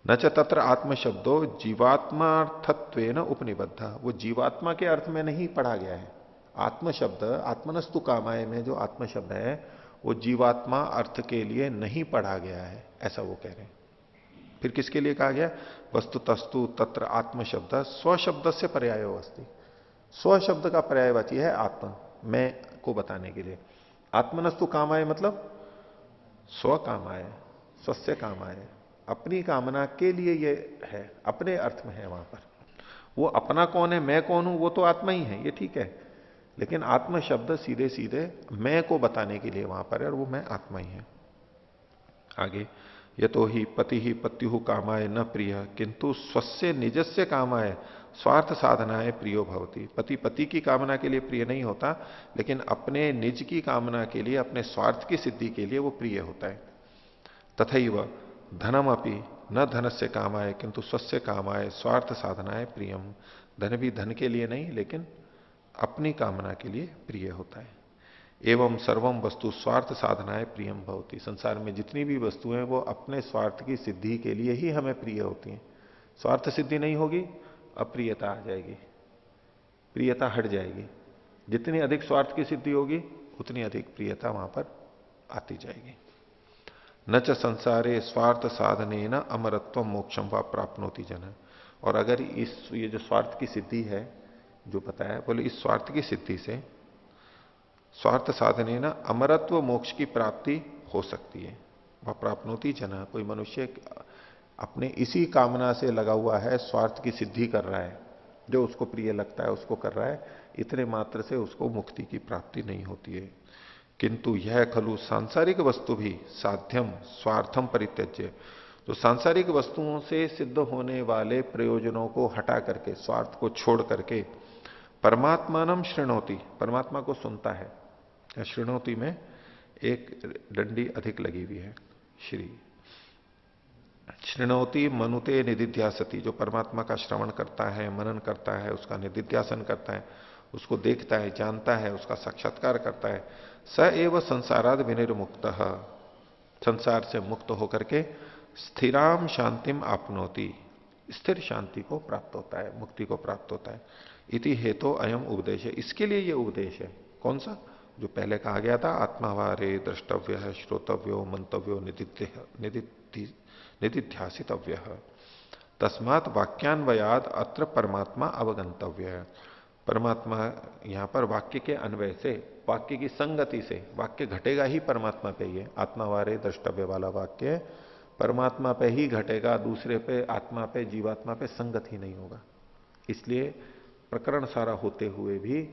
न च तत्र आत्म शब्दो जीवात्मार्थत्वेन उपनिबद्ध, वो जीवात्मा के अर्थ में नहीं पढ़ा गया है। आत्म शब्द, आत्मनस्तु कामाय में जो आत्म शब्द है वो जीवात्मा अर्थ के लिए नहीं पढ़ा गया है, ऐसा वो कह रहे हैं। फिर किसके लिए कहा गया? वस्तु तस्तु तत्र आत्म शब्द स्वशब्द से पर्यायो अस्ति। स्वशब्द का पर्यायवाची है आत्मा, मैं को बताने के लिए। आत्मनस्तु कामाय मतलब स्व कामाय, स्वस्य कामाय, अपनी कामना के लिए ये है, अपने अर्थ में है वहां पर। वो अपना कौन है, मैं कौन हूं, वो तो आत्मा ही है, ये ठीक है, लेकिन आत्म शब्द सीधे सीधे मैं को बताने के लिए वहां पर है, और वो मैं आत्मा ही है। आगे यतो ही पति ही पत्युः कामाय न प्रिय किंतु स्वस्य निजस्य कामाय स्वार्थ साधनाएं प्रियो भवति। पति पति की कामना के लिए प्रिय नहीं होता, लेकिन अपने निज की कामना के लिए, अपने स्वार्थ की सिद्धि के लिए वो प्रिय होता है। तथैव धनम अपि न धनस्य कामाय किंतु स्वस्य कामाय स्वार्थ साधनाएं प्रियम। धन भी धन के लिए नहीं, लेकिन अपनी कामना के लिए प्रिय होता है। एवं सर्वम वस्तु स्वार्थ साधनाएं प्रियम भवती। संसार में जितनी भी वस्तुएं वो अपने स्वार्थ की सिद्धि के लिए ही हमें प्रिय होती हैं। स्वार्थ सिद्धि नहीं होगी, अप्रियता आ जाएगी, प्रियता हट जाएगी। जितनी अधिक स्वार्थ की सिद्धि होगी उतनी अधिक प्रियता वहां पर आती जाएगी। न च संसारे स्वार्थ साधने न अमरत्व मोक्षम व प्राप्नोति जन। और अगर ये जो स्वार्थ की सिद्धि है जो बताया, बोले इस स्वार्थ की सिद्धि से, स्वार्थ साधने न अमरत्व मोक्ष की प्राप्ति हो सकती है। वह प्राप्नोति जना, कोई मनुष्य अपने इसी कामना से लगा हुआ है, स्वार्थ की सिद्धि कर रहा है, जो उसको प्रिय लगता है उसको कर रहा है, इतने मात्र से उसको मुक्ति की प्राप्ति नहीं होती है। किंतु यह खलु सांसारिक वस्तु भी साध्यम स्वार्थम परित्यज्य, तो सांसारिक वस्तुओं से सिद्ध होने वाले प्रयोजनों को हटा करके, स्वार्थ को छोड़ करके, परमात्मानम श्रृणोति, परमात्मा को सुनता है। श्रृणोति में एक डंडी अधिक लगी हुई है, श्री। श्रृणोति मनुते निदिध्यासति, जो परमात्मा का श्रवण करता है, मनन करता है, उसका निदिध्यासन करता है, उसको देखता है, जानता है, उसका साक्षात्कार करता है, स एव संसाराद विनिर्मुक्त, संसार से मुक्त होकर के स्थिराम शांतिम आपनोति, स्थिर शांति को प्राप्त होता है, मुक्ति को प्राप्त होता है। इति हेतु अयम उपदेश है, इसके लिए यह उपदेश है। कौन सा? जो पहले कहा गया था, आत्मावारे द्रष्टव्य है, श्रोतव्यो मंतव्यो निदिध्यासितव्य। तस्मात वाक्यान्वयाद अत्र परमात्मा अवगंतव्य है। परमात्मा यहां पर वाक्य के अन्वय से, वाक्य की संगति से, वाक्य घटेगा ही परमात्मा पे ही है। आत्मावारे द्रष्टव्य वाला वाक्य परमात्मा पे ही घटेगा, दूसरे पे, आत्मा पे, जीवात्मा पे संगत ही नहीं होगा। इसलिए प्रकरण सारा होते हुए भी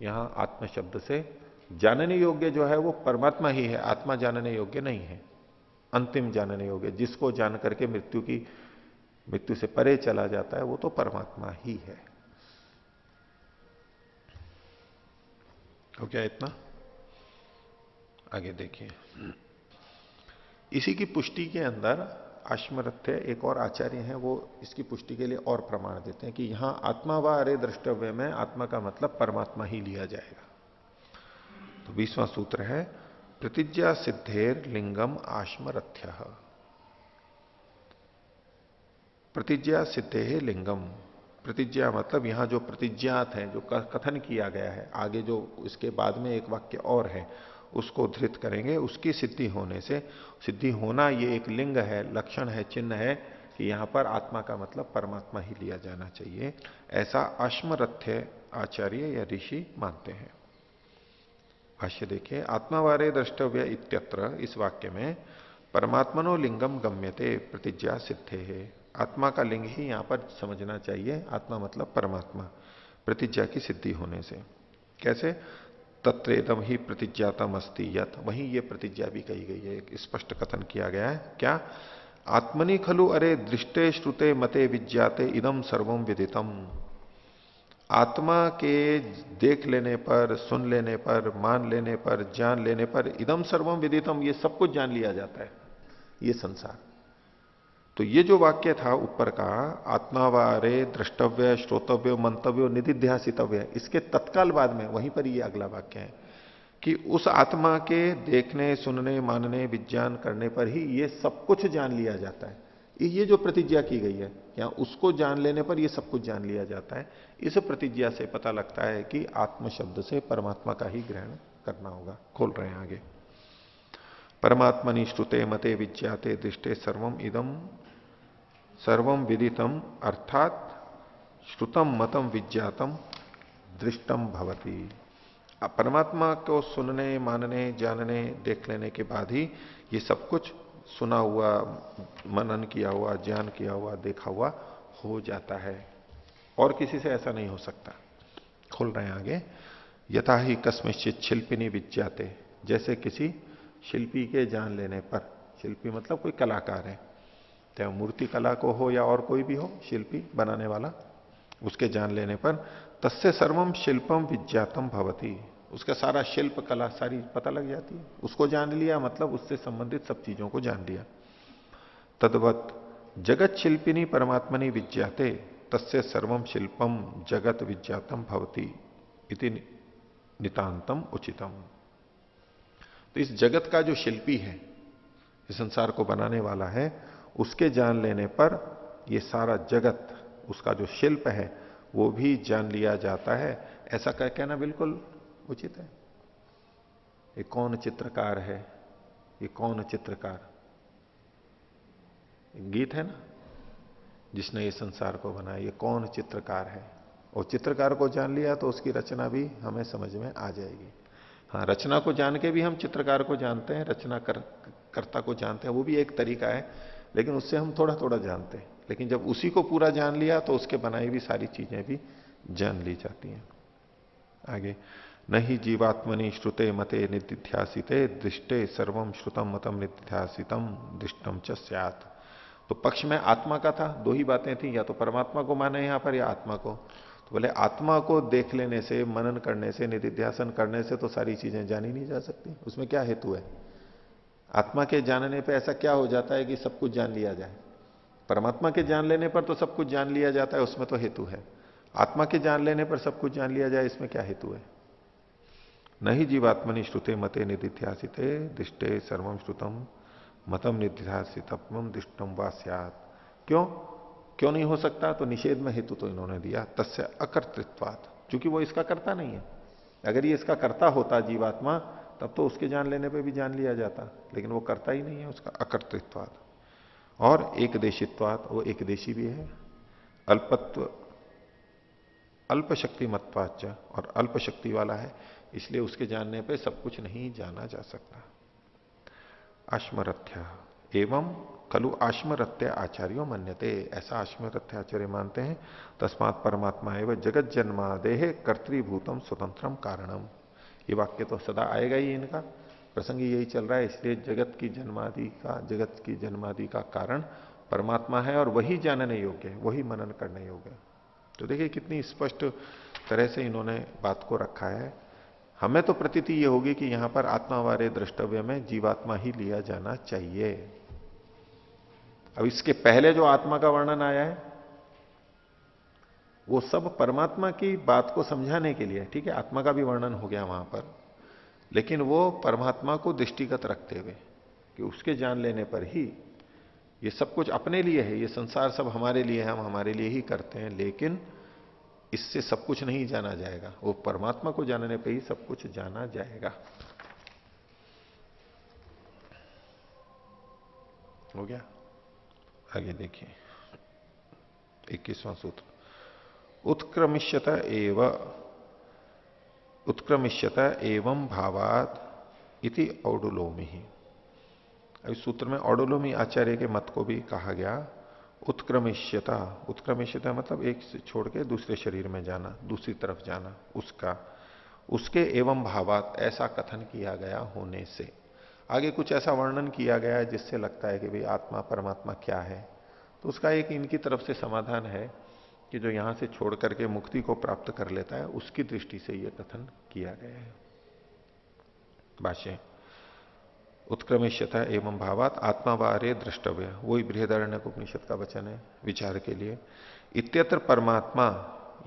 यहां आत्म शब्द से जानने योग्य जो है वो परमात्मा ही है, आत्मा जानने योग्य नहीं है। अंतिम जानने योग्य, जिसको जान करके मृत्यु से परे चला जाता है, वो तो परमात्मा ही है। तो क्या इतना? आगे देखिए, इसी की पुष्टि के अंदर आश्मरथ्य एक और आचार्य हैं, वो इसकी पुष्टि के लिए और प्रमाण देते हैं कि यहां आत्मा व अरे द्रष्टव्य में आत्मा का मतलब परमात्मा ही लिया जाएगा। तो 20वां सूत्र है, प्रतिज्ञा सिद्धेर लिंगम आश्मरथ्य। प्रतिज्ञा सिद्धे है लिंगम, प्रतिज्ञा मतलब यहां जो प्रतिज्ञात है, जो कथन किया गया है, आगे जो इसके बाद में एक वाक्य और है उसको धृत करेंगे, उसकी सिद्धि होने से, सिद्धि होना ये एक लिंग है, लक्षण है, चिन्ह है कि यहां पर आत्मा का मतलब परमात्मा ही लिया जाना चाहिए। ऐसा आश्मरथ्य आचार्य या ऋषि मानते हैं। भाष्य देखिए, आत्मावारे द्रष्टव्य इत्यत्र, इस वाक्य में परमात्मनो लिंगम गम्यते प्रतिज्ञा सिद्धे है, आत्मा का लिंग ही यहां पर समझना चाहिए। आत्मा मतलब परमात्मा, प्रतिज्ञा की सिद्धि होने से। कैसे? तत्रेदम ही प्रतिज्ञातम अस्ति यत, वहीं ये प्रतिज्ञा भी कही गई है, एक स्पष्ट कथन किया गया है। क्या? आत्मनि खलु अरे दृष्टे श्रुते मते विज्ञाते इदम सर्वम विदितम, आत्मा के देख लेने पर, सुन लेने पर, मान लेने पर, जान लेने पर, इदम सर्वम विदितम, ये सब कुछ जान लिया जाता है, ये संसार। तो ये जो वाक्य था ऊपर का, आत्मावारे द्रष्टव्य श्रोतव्य मंतव्य निदिध्यासितव्य, इसके तत्काल बाद में वहीं पर ये अगला वाक्य है कि उस आत्मा के देखने, सुनने, मानने, विज्ञान करने पर ही ये सब कुछ जान लिया जाता है। ये जो प्रतिज्ञा की गई है, या उसको जान लेने पर ये सब कुछ जान लिया जाता है। इस प्रतिज्ञा से पता लगता है कि आत्म शब्द से परमात्मा का ही ग्रहण करना होगा। खोल रहे हैं आगे, परमात्मनि श्रुते मते विज्ञाते दृष्टे सर्वम इदम सर्वम विदितम, अर्थात श्रुतम मतम विज्ञातम दृष्टम भवति। परमात्मा को सुनने, मानने, जानने, देख लेने के बाद ही ये सब कुछ सुना हुआ, मनन किया हुआ, ज्ञान किया हुआ, देखा हुआ हो जाता है, और किसी से ऐसा नहीं हो सकता। खोल रहे हैं आगे, यथा ही कस्मिश्चित शिल्पिनी विज्ञाते, जैसे किसी शिल्पी के जान लेने पर, शिल्पी मतलब कोई कलाकार है, चाहे मूर्ति कला को हो या और कोई भी हो, शिल्पी बनाने वाला, उसके जान लेने पर तस्य सर्वम शिल्पम विज्ञातम भवति, उसका सारा शिल्प कला सारी पता लग जाती है। उसको जान लिया मतलब उससे संबंधित सब चीजों को जान लिया। तद्वत जगत शिल्पिनी परमात्मनि विज्ञाते तस्य सर्वम शिल्पम जगत विज्ञातम भवति इति नितांतम उचितम। तो इस जगत का जो शिल्पी है, इस संसार को बनाने वाला है, उसके जान लेने पर ये सारा जगत, उसका जो शिल्प है वो भी जान लिया जाता है। ऐसा कहना बिल्कुल उचित है। ये कौन चित्रकार है, ये कौन चित्रकार, गीत है ना, जिसने ये संसार को बनाया, ये कौन चित्रकार है। और चित्रकार को जान लिया तो उसकी रचना भी हमें समझ में आ जाएगी। हाँ, रचना को जान के भी हम चित्रकार को जानते हैं, रचना कर्ता को जानते हैं, वो भी एक तरीका है, लेकिन उससे हम थोड़ा थोड़ा जानते हैं। लेकिन जब उसी को पूरा जान लिया तो उसके बनाई हुई सारी चीजें भी जान ली जाती हैं। आगे, न ही जीवात्मनि श्रुते मते निधिध्यासिते दृष्टे सर्वम श्रुतम मतम निधिध्यासितम दृष्टम च स्यात्। तो पक्ष में आत्मा का था, दो ही बातें थी, या तो परमात्मा को माने यहां पर या आत्मा को। तो बोले आत्मा को देख लेने से, मनन करने से, निधिध्यासन करने से तो सारी चीजें जानी नहीं जा सकती, उसमें क्या हेतु है? आत्मा के जानने पे ऐसा क्या हो जाता है कि सब कुछ जान लिया जाए? परमात्मा के जान लेने पर तो सब कुछ जान लिया जाता है, उसमें तो हेतु है। आत्मा के जान लेने पर सब कुछ जान लिया जाए, इसमें क्या हेतु है? नहीं जीवात्मनि श्रुते मते निधिध्यासिते दृष्टे सर्वम श्रुतम मतम निधिध्यासितम दृष्टम वा स्यात्। क्यों नहीं हो सकता? तो निषेध में हेतु तो इन्होंने दिया, तस्य अकर्तृत्वात्, क्योंकि वो इसका कर्ता नहीं है। अगर ये इसका कर्ता होता जीवात्मा, तब तो उसके जान लेने पे भी जान लिया जाता, लेकिन वो कर्ता ही नहीं है, उसका अकर्तृत्वात्। और एक देशित्वात्, वो एक देशी भी है। अल्पत्व, अल्प शक्ति मत्वाच, और अल्प शक्ति वाला है, इसलिए उसके जानने पे सब कुछ नहीं जाना जा सकता। आश्मरथ्य एवं खलु आश्मरथ्य आचार्यो मन्यते, ऐसा आश्मरथ्य आचार्य मानते हैं। तस्मात् परमात्मा एवं जगत जन्मादेह कर्तृभूतम स्वतंत्रम कारणम। ये वाक्य तो सदा आएगा ही, इनका प्रसंग यही चल रहा है, इसलिए जगत की जन्मादि का कारण परमात्मा है और वही जानने योग्य है, वही मनन करने योग्य है। तो देखिए कितनी स्पष्ट तरह से इन्होंने बात को रखा है। हमें तो प्रतीति ये होगी कि यहां पर आत्मावारे द्रष्टव्य में जीवात्मा ही लिया जाना चाहिए। अब इसके पहले जो आत्मा का वर्णन आया है वो सब परमात्मा की बात को समझाने के लिए, ठीक है, आत्मा का भी वर्णन हो गया वहां पर, लेकिन वो परमात्मा को दृष्टिगत रखते हुए कि उसके जान लेने पर ही ये सब कुछ अपने लिए है, ये संसार सब हमारे लिए है, हम हमारे लिए ही करते हैं, लेकिन इससे सब कुछ नहीं जाना जाएगा, वो परमात्मा को जानने पे ही सब कुछ जाना जाएगा। हो गया? आगे देखिए 21वां सूत्र। उत्क्रमिष्यत एवं भावात इति औडुलोमी। अभी सूत्र में औडुलोमी आचार्य के मत को भी कहा गया। उत्क्रमिष्यता, उत्क्रमिष्यता मतलब एक से छोड़ के दूसरे शरीर में जाना, दूसरी तरफ जाना, उसके एवं भावात ऐसा कथन किया गया होने से। आगे कुछ ऐसा वर्णन किया गया है जिससे लगता है कि भाई आत्मा परमात्मा क्या है। तो उसका एक इनकी तरफ से समाधान है कि जो यहां से छोड़ करके मुक्ति को प्राप्त कर लेता है, उसकी दृष्टि से यह कथन किया गया है। भाष्य उत्क्रमिष्यता एवं भावात आत्मावारे द्रष्टव्य, वही बृहदारण्यक उपनिषद का वचन है विचार के लिए। इत्यत्र परमात्मा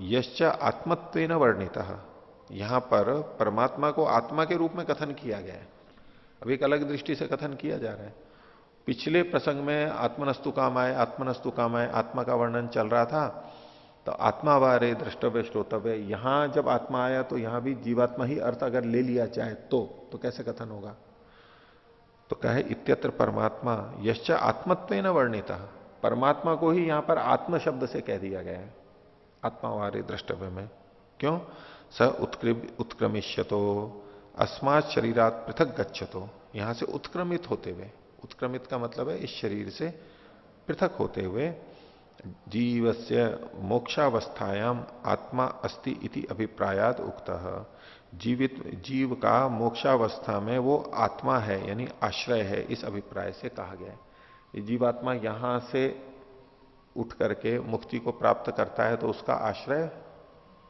यश्च आत्मत्वेन वर्णितः, यहां पर परमात्मा को आत्मा के रूप में कथन किया गया है। अब एक अलग दृष्टि से कथन किया जा रहा है। पिछले प्रसंग में आत्मनस्तु कामाय, आत्मनस्तु कामाय, आत्मा का वर्णन चल रहा था, तो आत्मावारे द्रष्टव्य श्रोतव्य, यहां जब आत्मा आया तो यहां भी जीवात्मा ही अर्थ अगर ले लिया जाए तो कैसे कथन होगा? तो कहे इत्यत्र परमात्मा यश्च आत्मत्वेन वर्णितः, परमात्मा को ही यहां पर आत्म शब्द से कह दिया गया है आत्मावारे द्रष्टव्य में। क्यों? स उत्क्रमिष्यतो अस्मात् शरीरात पृथक गच्छतो, यहां से उत्क्रमित होते हुए, उत्क्रमित का मतलब है इस शरीर से पृथक होते हुए, जीवस्य मोक्षावस्थायाम आत्मा अस्ति इति अभिप्रायात उक्तः, जीव का मोक्षावस्था में वो आत्मा है यानी आश्रय है, इस अभिप्राय से कहा गया है। ये जीवात्मा यहां से उठ करके मुक्ति को प्राप्त करता है तो उसका आश्रय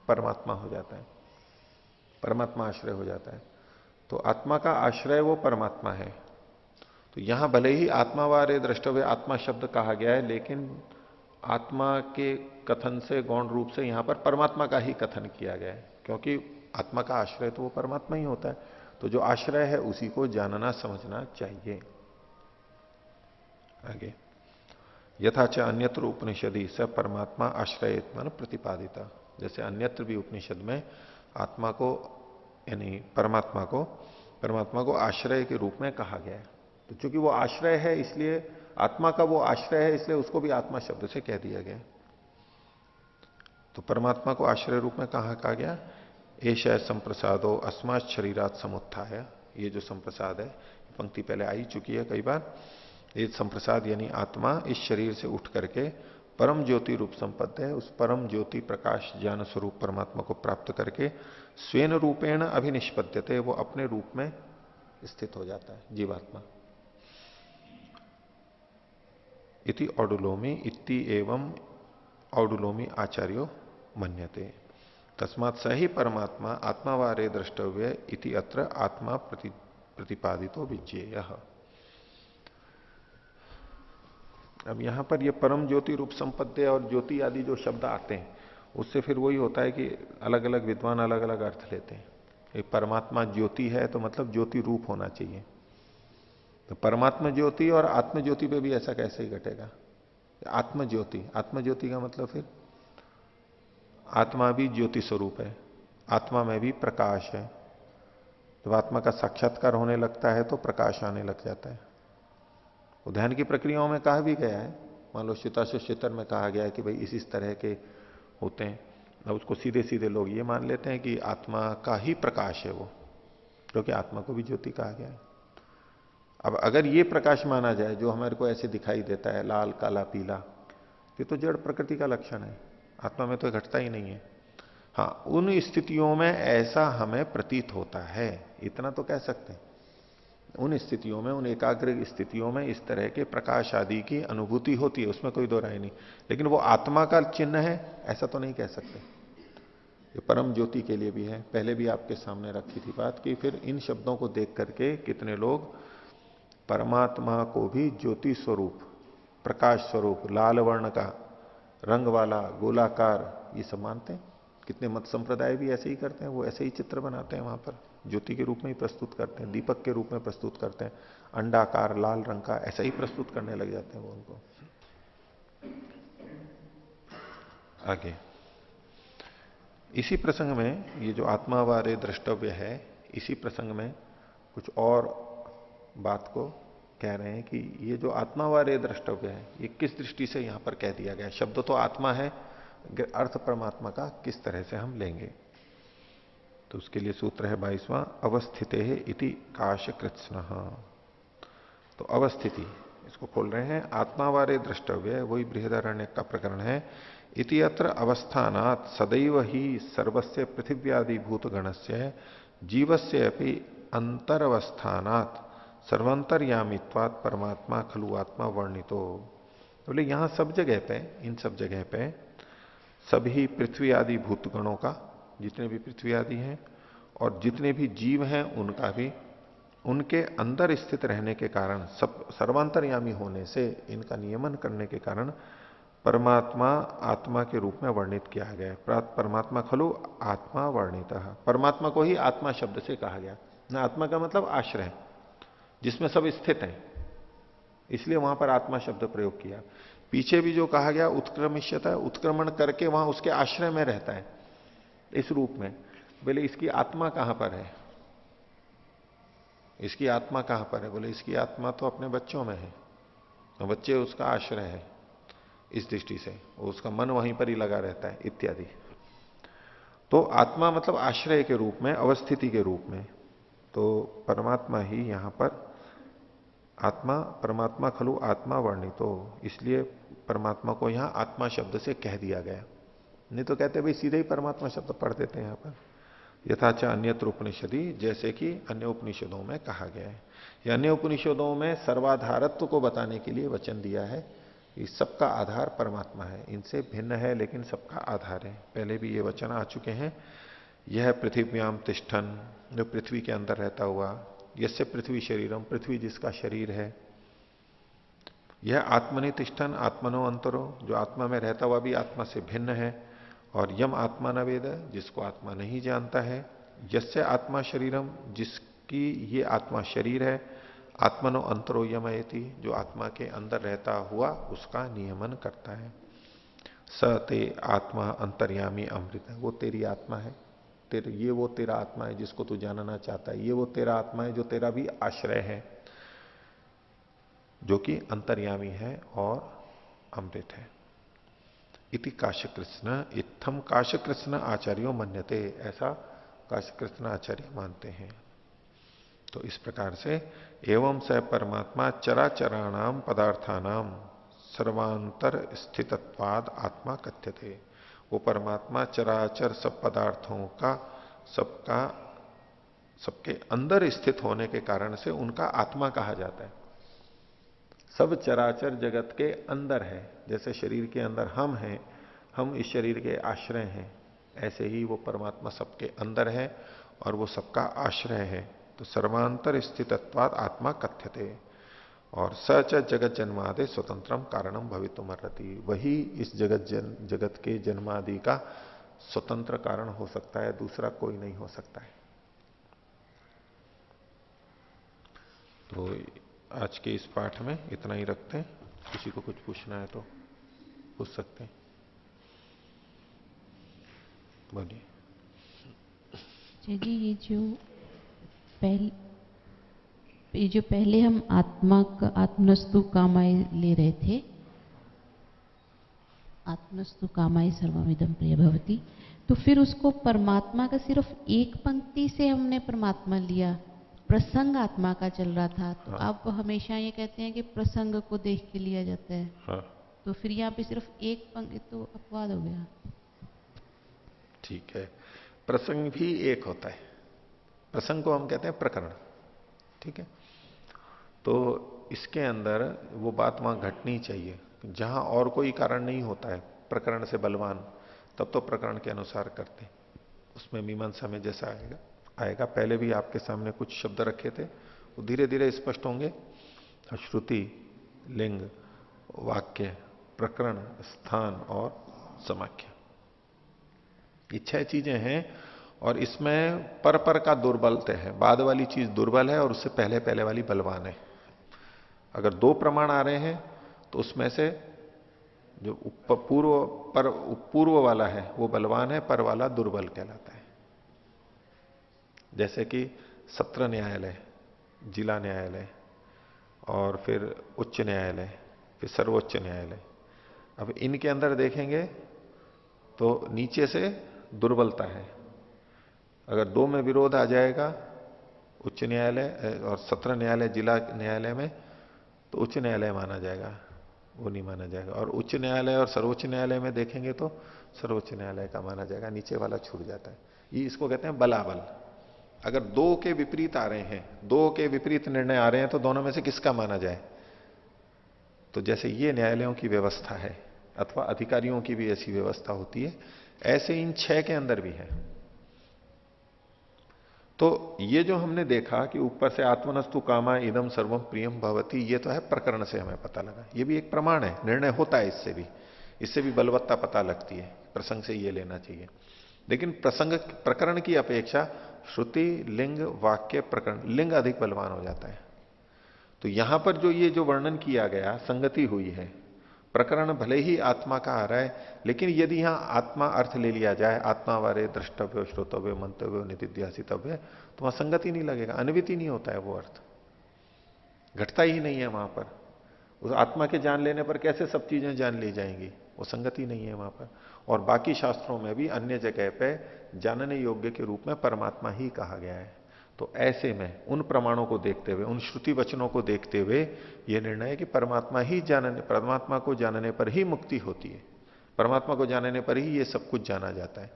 परमात्मा हो जाता है, परमात्मा आश्रय हो जाता है। तो आत्मा का आश्रय वो परमात्मा है। तो यहां भले ही आत्मावारे द्रष्टव्य आत्मा शब्द कहा गया है, लेकिन आत्मा के कथन से गौण रूप से यहां पर परमात्मा का ही कथन किया गया है, क्योंकि आत्मा का आश्रय तो वो परमात्मा ही होता है। तो जो आश्रय है उसी को जानना समझना चाहिए। आगे यथाच अन्यत्र उपनिषदि स परमात्मा आश्रयत्मन प्रतिपादिता, जैसे अन्यत्र भी उपनिषद में आत्मा को यानी परमात्मा को आश्रय के रूप में कहा गया है। तो चूंकि वो आश्रय है, इसलिए आत्मा का वो आश्रय है, इसलिए उसको भी आत्मा शब्द से कह दिया गया। तो परमात्मा को आश्रय रूप में कहा गया। एष संप्रसादो अस्मात् शरीरात समुत्थाय, ये जो संप्रसाद है, पंक्ति पहले आई चुकी है कई बार। ये संप्रसाद यानी आत्मा इस शरीर से उठ करके परम ज्योति रूप संपत्ति है, उस परम ज्योति प्रकाश ज्ञान स्वरूप परमात्मा को प्राप्त करके स्वेन रूपेण अभिनिष्पद्यते, वो अपने रूप में स्थित हो जाता है जीवात्मा। इति औडुलोमी इति एवं औडुलोमी आचार्यो मन्यते। तस्मात् स ही परमात्मा आत्मावारे द्रष्टव्य इति अत्र आत्मा प्रतिपादितो विज्ञेयः। अब यहां पर ये परम ज्योति रूप संपत्ति और ज्योति आदि जो शब्द आते हैं, उससे फिर वही होता है कि अलग अलग विद्वान अलग अलग अर्थ लेते हैं। एक परमात्मा ज्योति है तो मतलब ज्योति रूप होना चाहिए, तो परमात्मा ज्योति और आत्म ज्योति पे भी ऐसा कैसे ही घटेगा? आत्म ज्योति, आत्म ज्योति का मतलब फिर आत्मा भी ज्योति स्वरूप है, आत्मा में भी प्रकाश है। जब आत्मा का साक्षात्कार होने लगता है तो प्रकाश आने लग जाता है। ध्यान की प्रक्रियाओं में कहा भी गया है, मान लो शीतर में कहा गया है कि भाई इस तरह के होते हैं। अब उसको सीधे सीधे लोग ये मान लेते हैं कि आत्मा का ही प्रकाश है वो, क्योंकि आत्मा को भी ज्योति कहा गया है। अब अगर ये प्रकाश माना जाए जो हमारे को ऐसे दिखाई देता है, लाल काला पीला, ये तो जड़ प्रकृति का लक्षण है, आत्मा में तो घटता ही नहीं है। हाँ, उन स्थितियों में ऐसा हमें प्रतीत होता है, इतना तो कह सकते हैं। उन स्थितियों में, उन एकाग्र स्थितियों में इस तरह के प्रकाश आदि की अनुभूति होती है, उसमें कोई दो राय नहीं। लेकिन वो आत्मा का चिन्ह है ऐसा तो नहीं कह सकते। ये परम ज्योति के लिए भी है, पहले भी आपके सामने रखी थी बात कि फिर इन शब्दों को देख करके कितने लोग परमात्मा को भी ज्योति स्वरूप, प्रकाश स्वरूप, लाल वर्ण का, रंग वाला, गोलाकार, ये सब मानते हैं। कितने मत संप्रदाय भी ऐसे ही करते हैं, वो ऐसे ही चित्र बनाते हैं, वहां पर ज्योति के रूप में ही प्रस्तुत करते हैं, दीपक के रूप में प्रस्तुत करते हैं, अंडाकार लाल रंग का ऐसा ही प्रस्तुत करने लग जाते हैं वो उनको। आगे इसी प्रसंग में ये जो आत्मावारे द्रष्टव्य है, इसी प्रसंग में कुछ और बात को कह रहे हैं कि ये जो आत्मावारे द्रष्टव्य है, ये किस दृष्टि से यहां पर कह दिया गया। शब्द तो आत्मा है, अर्थ परमात्मा का किस तरह से हम लेंगे। तो उसके लिए सूत्र है 22वां, अवस्थिते इति काशकृत्स्न। तो अवस्थिति, इसको खोल रहे हैं, आत्मावारे द्रष्टव्य, वही बृहदारण्य का प्रकरण है। इति अत्र अवस्थानात् सदैव ही सर्वस्य पृथिव्यादि भूत गणस्य जीवस्य अपि अंतरवस्थानात् सर्वांतर्यामित्वात् परमात्मा खलु आत्मा वर्णितो। बोले यहां सब जगह पे, इन सब जगह पे सभी पृथ्वी आदि भूतगणों का, जितने भी पृथ्वी आदि हैं और जितने भी जीव हैं उनका भी, उनके अंदर स्थित रहने के कारण, सब सर्वांतर्यामी होने से, इनका नियमन करने के कारण परमात्मा आत्मा के रूप में वर्णित किया गया है। परमात्मा खलु आत्मा वर्णित, परमात्मा को ही आत्मा शब्द से कहा गया ना। आत्मा का मतलब आश्रय, जिसमें सब स्थित है, इसलिए वहां पर आत्मा शब्द प्रयोग किया। पीछे भी जो कहा गया उत्क्रमिष्यता, उत्क्रमण करके वहां उसके आश्रय में रहता है इस रूप में। बोले इसकी आत्मा कहां पर है, इसकी आत्मा कहां पर है? बोले इसकी आत्मा तो अपने बच्चों में है, तो बच्चे उसका आश्रय है, इस दृष्टि से उसका मन वहीं पर ही लगा रहता है इत्यादि। तो आत्मा मतलब आश्रय के रूप में, अवस्थिति के रूप में। तो परमात्मा ही यहां पर आत्मा, परमात्मा खलु आत्मा वर्णितो, इसलिए परमात्मा को यहां आत्मा शब्द से कह दिया गया। नहीं तो कहते भाई सीधे ही परमात्मा शब्द पढ़ देते हैं यहां पर। यथाच अन्यत्र उपनिषदि, जैसे कि अन्य उपनिषदों में कहा गया है। या अन्य उपनिषदों में सर्वाधारत्व को बताने के लिए वचन दिया है कि सबका आधार परमात्मा है, इनसे भिन्न है लेकिन सबका आधार है। पहले भी ये वचन आ चुके हैं। यह पृथ्व्याम तिष्ठन, जो पृथ्वी के अंदर रहता हुआ, यस्य पृथ्वी शरीरम, पृथ्वी जिसका शरीर है। यह आत्मनि तिष्ठन आत्मनो अंतरो, जो आत्मा में रहता हुआ भी आत्मा से भिन्न है। और यम आत्मा न वेद, जिसको आत्मा नहीं जानता है। यस्य आत्मा शरीरम, जिसकी ये आत्मा शरीर है। आत्मनो अंतरो यमयति, जो आत्मा के अंदर रहता हुआ उसका नियमन करता है। स ते आत्मा अंतर्यामी अमृत, वो तेरी आत्मा है, तेरे, ये वो तेरा आत्मा है जिसको तू जानना चाहता है। ये वो तेरा आत्मा है जो तेरा भी आश्रय है, जो कि अंतर्यामी है और अमृत है। इति काशकृष्ण इत्थम काशकृष्ण आचार्यों मन्यते, ऐसा काशकृष्ण आचार्य मानते हैं। तो इस प्रकार से एवं स परमात्मा चराचराणाम पदार्थानाम सर्वांतर स्थितत्वाद आत्मा कथ्यते। वो परमात्मा चराचर सब पदार्थों का सबके अंदर स्थित होने के कारण से उनका आत्मा कहा जाता है। सब चराचर जगत के अंदर है, जैसे शरीर के अंदर हम हैं, हम इस शरीर के आश्रय हैं, ऐसे ही वो परमात्मा सबके अंदर है और वो सबका आश्रय है। तो सर्वांतर स्थितत्वाद आत्मा कथ्यते। और सच जगत जन्मादि स्वतंत्रम कारणम भवितुमर्हति, वही इस जगत के जन्मादि का स्वतंत्र कारण हो सकता है, दूसरा कोई नहीं हो सकता है। तो आज के इस पाठ में इतना ही रखते हैं। किसी को कुछ पूछना है तो पूछ सकते हैं, बोलिए। जी, ये जो पहले हम आत्मा का आत्मनस्तु कामाय ले रहे थे, आत्मनस्तु कामाय सर्वमिदं प्रिय भवति, तो फिर उसको परमात्मा का सिर्फ एक पंक्ति से हमने परमात्मा लिया, प्रसंग आत्मा का चल रहा था। तो हाँ। आप हमेशा ये कहते हैं कि प्रसंग को देख के लिया जाता है। हाँ। तो फिर यहाँ पे सिर्फ एक पंक्ति तो अपवाद हो गया। ठीक है, प्रसंग भी एक होता है। प्रसंग को हम कहते हैं प्रकरण, ठीक है। तो इसके अंदर वो बात वहां घटनी चाहिए जहां और कोई कारण नहीं होता है प्रकरण से बलवान, तब तो प्रकरण के अनुसार करते हैं। उसमें मीमांसा में जैसा आएगा पहले भी आपके सामने कुछ शब्द रखे थे, वो धीरे धीरे स्पष्ट होंगे। श्रुति, लिंग, वाक्य, प्रकरण, स्थान और समाख्या, ये 6 चीजें हैं। और इसमें पर का दुर्बलता है, बाद वाली चीज दुर्बल है और उससे पहले पहले वाली बलवान है। अगर 2 प्रमाण आ रहे हैं तो उसमें से जो पूर्व वाला है वो बलवान है, पर वाला दुर्बल कहलाता है। जैसे कि सत्र न्यायालय, जिला न्यायालय और फिर उच्च न्यायालय, फिर सर्वोच्च न्यायालय। अब इनके अंदर देखेंगे तो नीचे से दुर्बलता है। अगर 2 में विरोध आ जाएगा, उच्च न्यायालय और सत्र न्यायालय जिला न्यायालय में, तो उच्च न्यायालय माना जाएगा, वो नहीं माना जाएगा। और उच्च न्यायालय और सर्वोच्च न्यायालय में देखेंगे तो सर्वोच्च न्यायालय का माना जाएगा, नीचे वाला छूट जाता है। ये इसको कहते हैं बलाबल। अगर 2 के विपरीत आ रहे हैं, 2 के विपरीत निर्णय आ रहे हैं, तो दोनों में से किसका माना जाए? तो जैसे ये न्यायालयों की व्यवस्था है अथवा अधिकारियों की भी ऐसी व्यवस्था होती है, ऐसे इन 6 के अंदर भी है। तो ये जो हमने देखा कि ऊपर से आत्मनस्तु कामा इदम सर्वम प्रियम भवति, ये तो है प्रकरण से हमें पता लगा, ये भी एक प्रमाण है, निर्णय होता है इससे भी बलवत्ता पता लगती है। प्रसंग से ये लेना चाहिए। लेकिन प्रकरण की अपेक्षा श्रुति, लिंग, वाक्य, प्रकरण, लिंग अधिक बलवान हो जाता है। तो यहां पर जो वर्णन किया गया संगति हुई है। प्रकरण भले ही आत्मा का आ रहा है, लेकिन यदि यहां आत्मा अर्थ ले लिया जाए, आत्मा वारे द्रष्टव्य, श्रोतव्य, मंतव्य, निधिध्यासितव्य, तो वहां संगति नहीं लगेगा, अन्विति नहीं होता है, वो अर्थ घटता ही नहीं है वहां पर। उस आत्मा के जान लेने पर कैसे सब चीजें जान ली जाएंगी, वो संगति नहीं है वहां पर। और बाकी शास्त्रों में भी अन्य जगह पे जानने योग्य के रूप में परमात्मा ही कहा गया है। तो ऐसे में उन प्रमाणों को देखते हुए, उन श्रुति वचनों को देखते हुए यह निर्णय है कि परमात्मा को जानने पर ही मुक्ति होती है, परमात्मा को जानने पर ही ये सब कुछ जाना जाता है।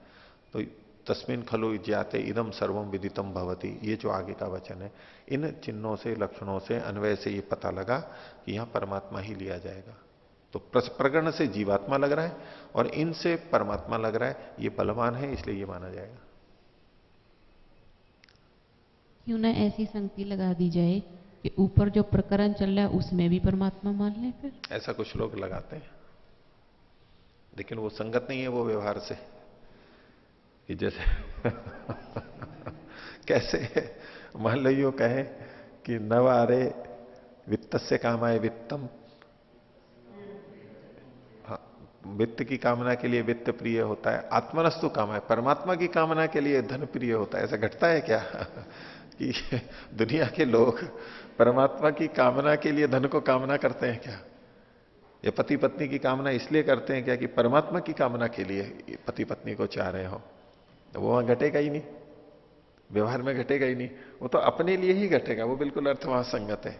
तो तस्मिन खलु ज्ञाते इदम सर्वम विदितम भवति, ये जो आगे का वचन है, इन चिन्हों से, लक्षणों से, अन्वय से ये पता लगा कि यहां परमात्मा ही लिया जाएगा। तो प्रकरण से जीवात्मा लग रहा है और इनसे परमात्मा लग रहा है, ये बलवान है, इसलिए ये माना जाएगा। क्यों ना ऐसी संगति लगा दी जाए कि ऊपर जो प्रकरण चल रहा है उसमें भी परमात्मा मान लें फिर? ऐसा कुछ लोग लगाते हैं, लेकिन वो संगत नहीं है वो व्यवहार से। कि जैसे कैसे मान लो यो कहे कि नवारे वित्त से काम आए वित्तम, हाँ, वित्त की कामना के लिए वित्त प्रिय होता है, आत्मनस्तु काम है, परमात्मा की कामना के लिए धन प्रिय होता है। ऐसा घटता है क्या? कि दुनिया के लोग परमात्मा की कामना के लिए धन को कामना करते हैं क्या? ये पति पत्नी की कामना इसलिए करते हैं क्या कि परमात्मा की कामना के लिए पति पत्नी को चाह रहे हो? तो वो वहां घटेगा ही नहीं, व्यवहार में घटेगा ही नहीं, वो तो अपने लिए ही घटेगा, वो बिल्कुल अर्थ वहां संगत है।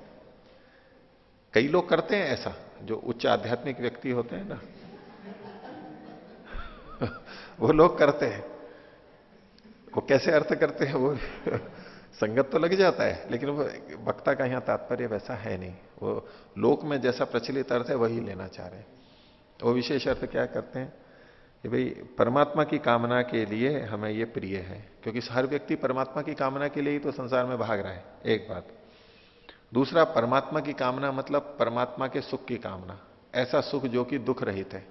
कई लोग करते हैं ऐसा, जो उच्च आध्यात्मिक व्यक्ति होते हैं ना वो लोग करते हैं। वो कैसे अर्थ करते हैं वो संगत तो लग जाता है, लेकिन वो वक्ता का यहां तात्पर्य वैसा है नहीं। वो लोक में जैसा प्रचलित अर्थ है वही लेना चाह रहे हैं। वो विशेष अर्थ क्या करते हैं कि भाई परमात्मा की कामना के लिए हमें ये प्रिय है, क्योंकि हर व्यक्ति परमात्मा की कामना के लिए ही तो संसार में भाग रहा है, एक बात। दूसरा, परमात्मा की कामना मतलब परमात्मा के सुख की कामना, ऐसा सुख जो कि दुख रहित है,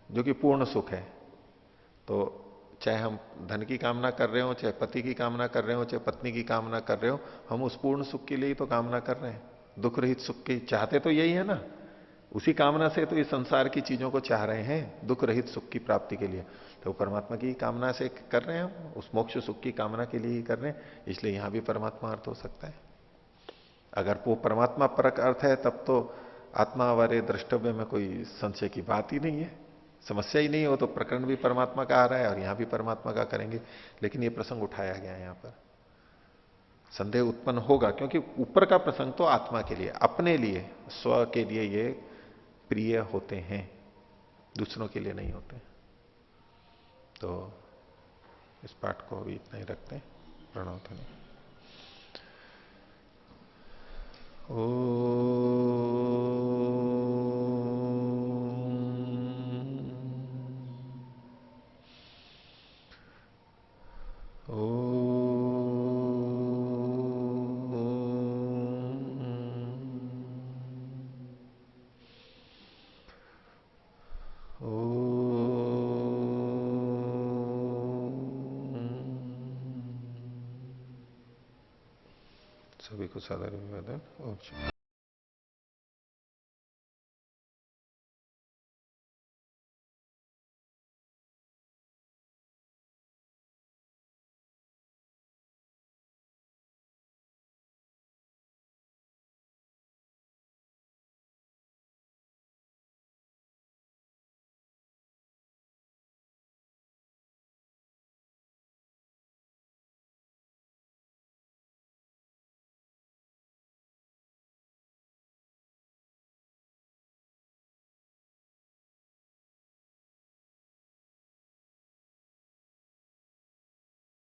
जो कि पूर्ण सुख है। तो चाहे हम धन की कामना कर रहे हो, चाहे पति की कामना कर रहे हो, चाहे पत्नी की कामना कर रहे हो, हम उस पूर्ण सुख के लिए ही तो कामना कर रहे हैं। दुख रहित सुख की चाहते तो यही है ना, उसी कामना से तो इस संसार की चीजों को चाह रहे हैं, दुख रहित सुख की प्राप्ति के लिए। तो परमात्मा की कामना से कर रहे हैं हम, उस मोक्ष सुख की कामना के लिए ही कर रहे हैं, इसलिए यहां भी परमात्मा अर्थ हो सकता है। अगर वो परमात्मा परक अर्थ है तब तो आत्मा वाले द्रष्टव्य में कोई संशय की बात ही नहीं है, समस्या ही नहीं हो। तो प्रकरण भी परमात्मा का आ रहा है और यहां भी परमात्मा का करेंगे, लेकिन ये प्रसंग उठाया गया है यहां पर। संदेह उत्पन्न होगा क्योंकि ऊपर का प्रसंग तो आत्मा के लिए, अपने लिए, स्व के लिए ये प्रिय होते हैं, दूसरों के लिए नहीं होते। तो इस पाठ को अभी इतना ही रखते हैं। प्रणव ध्वनि। सभी को सादर अभिवादन। ओम शांति।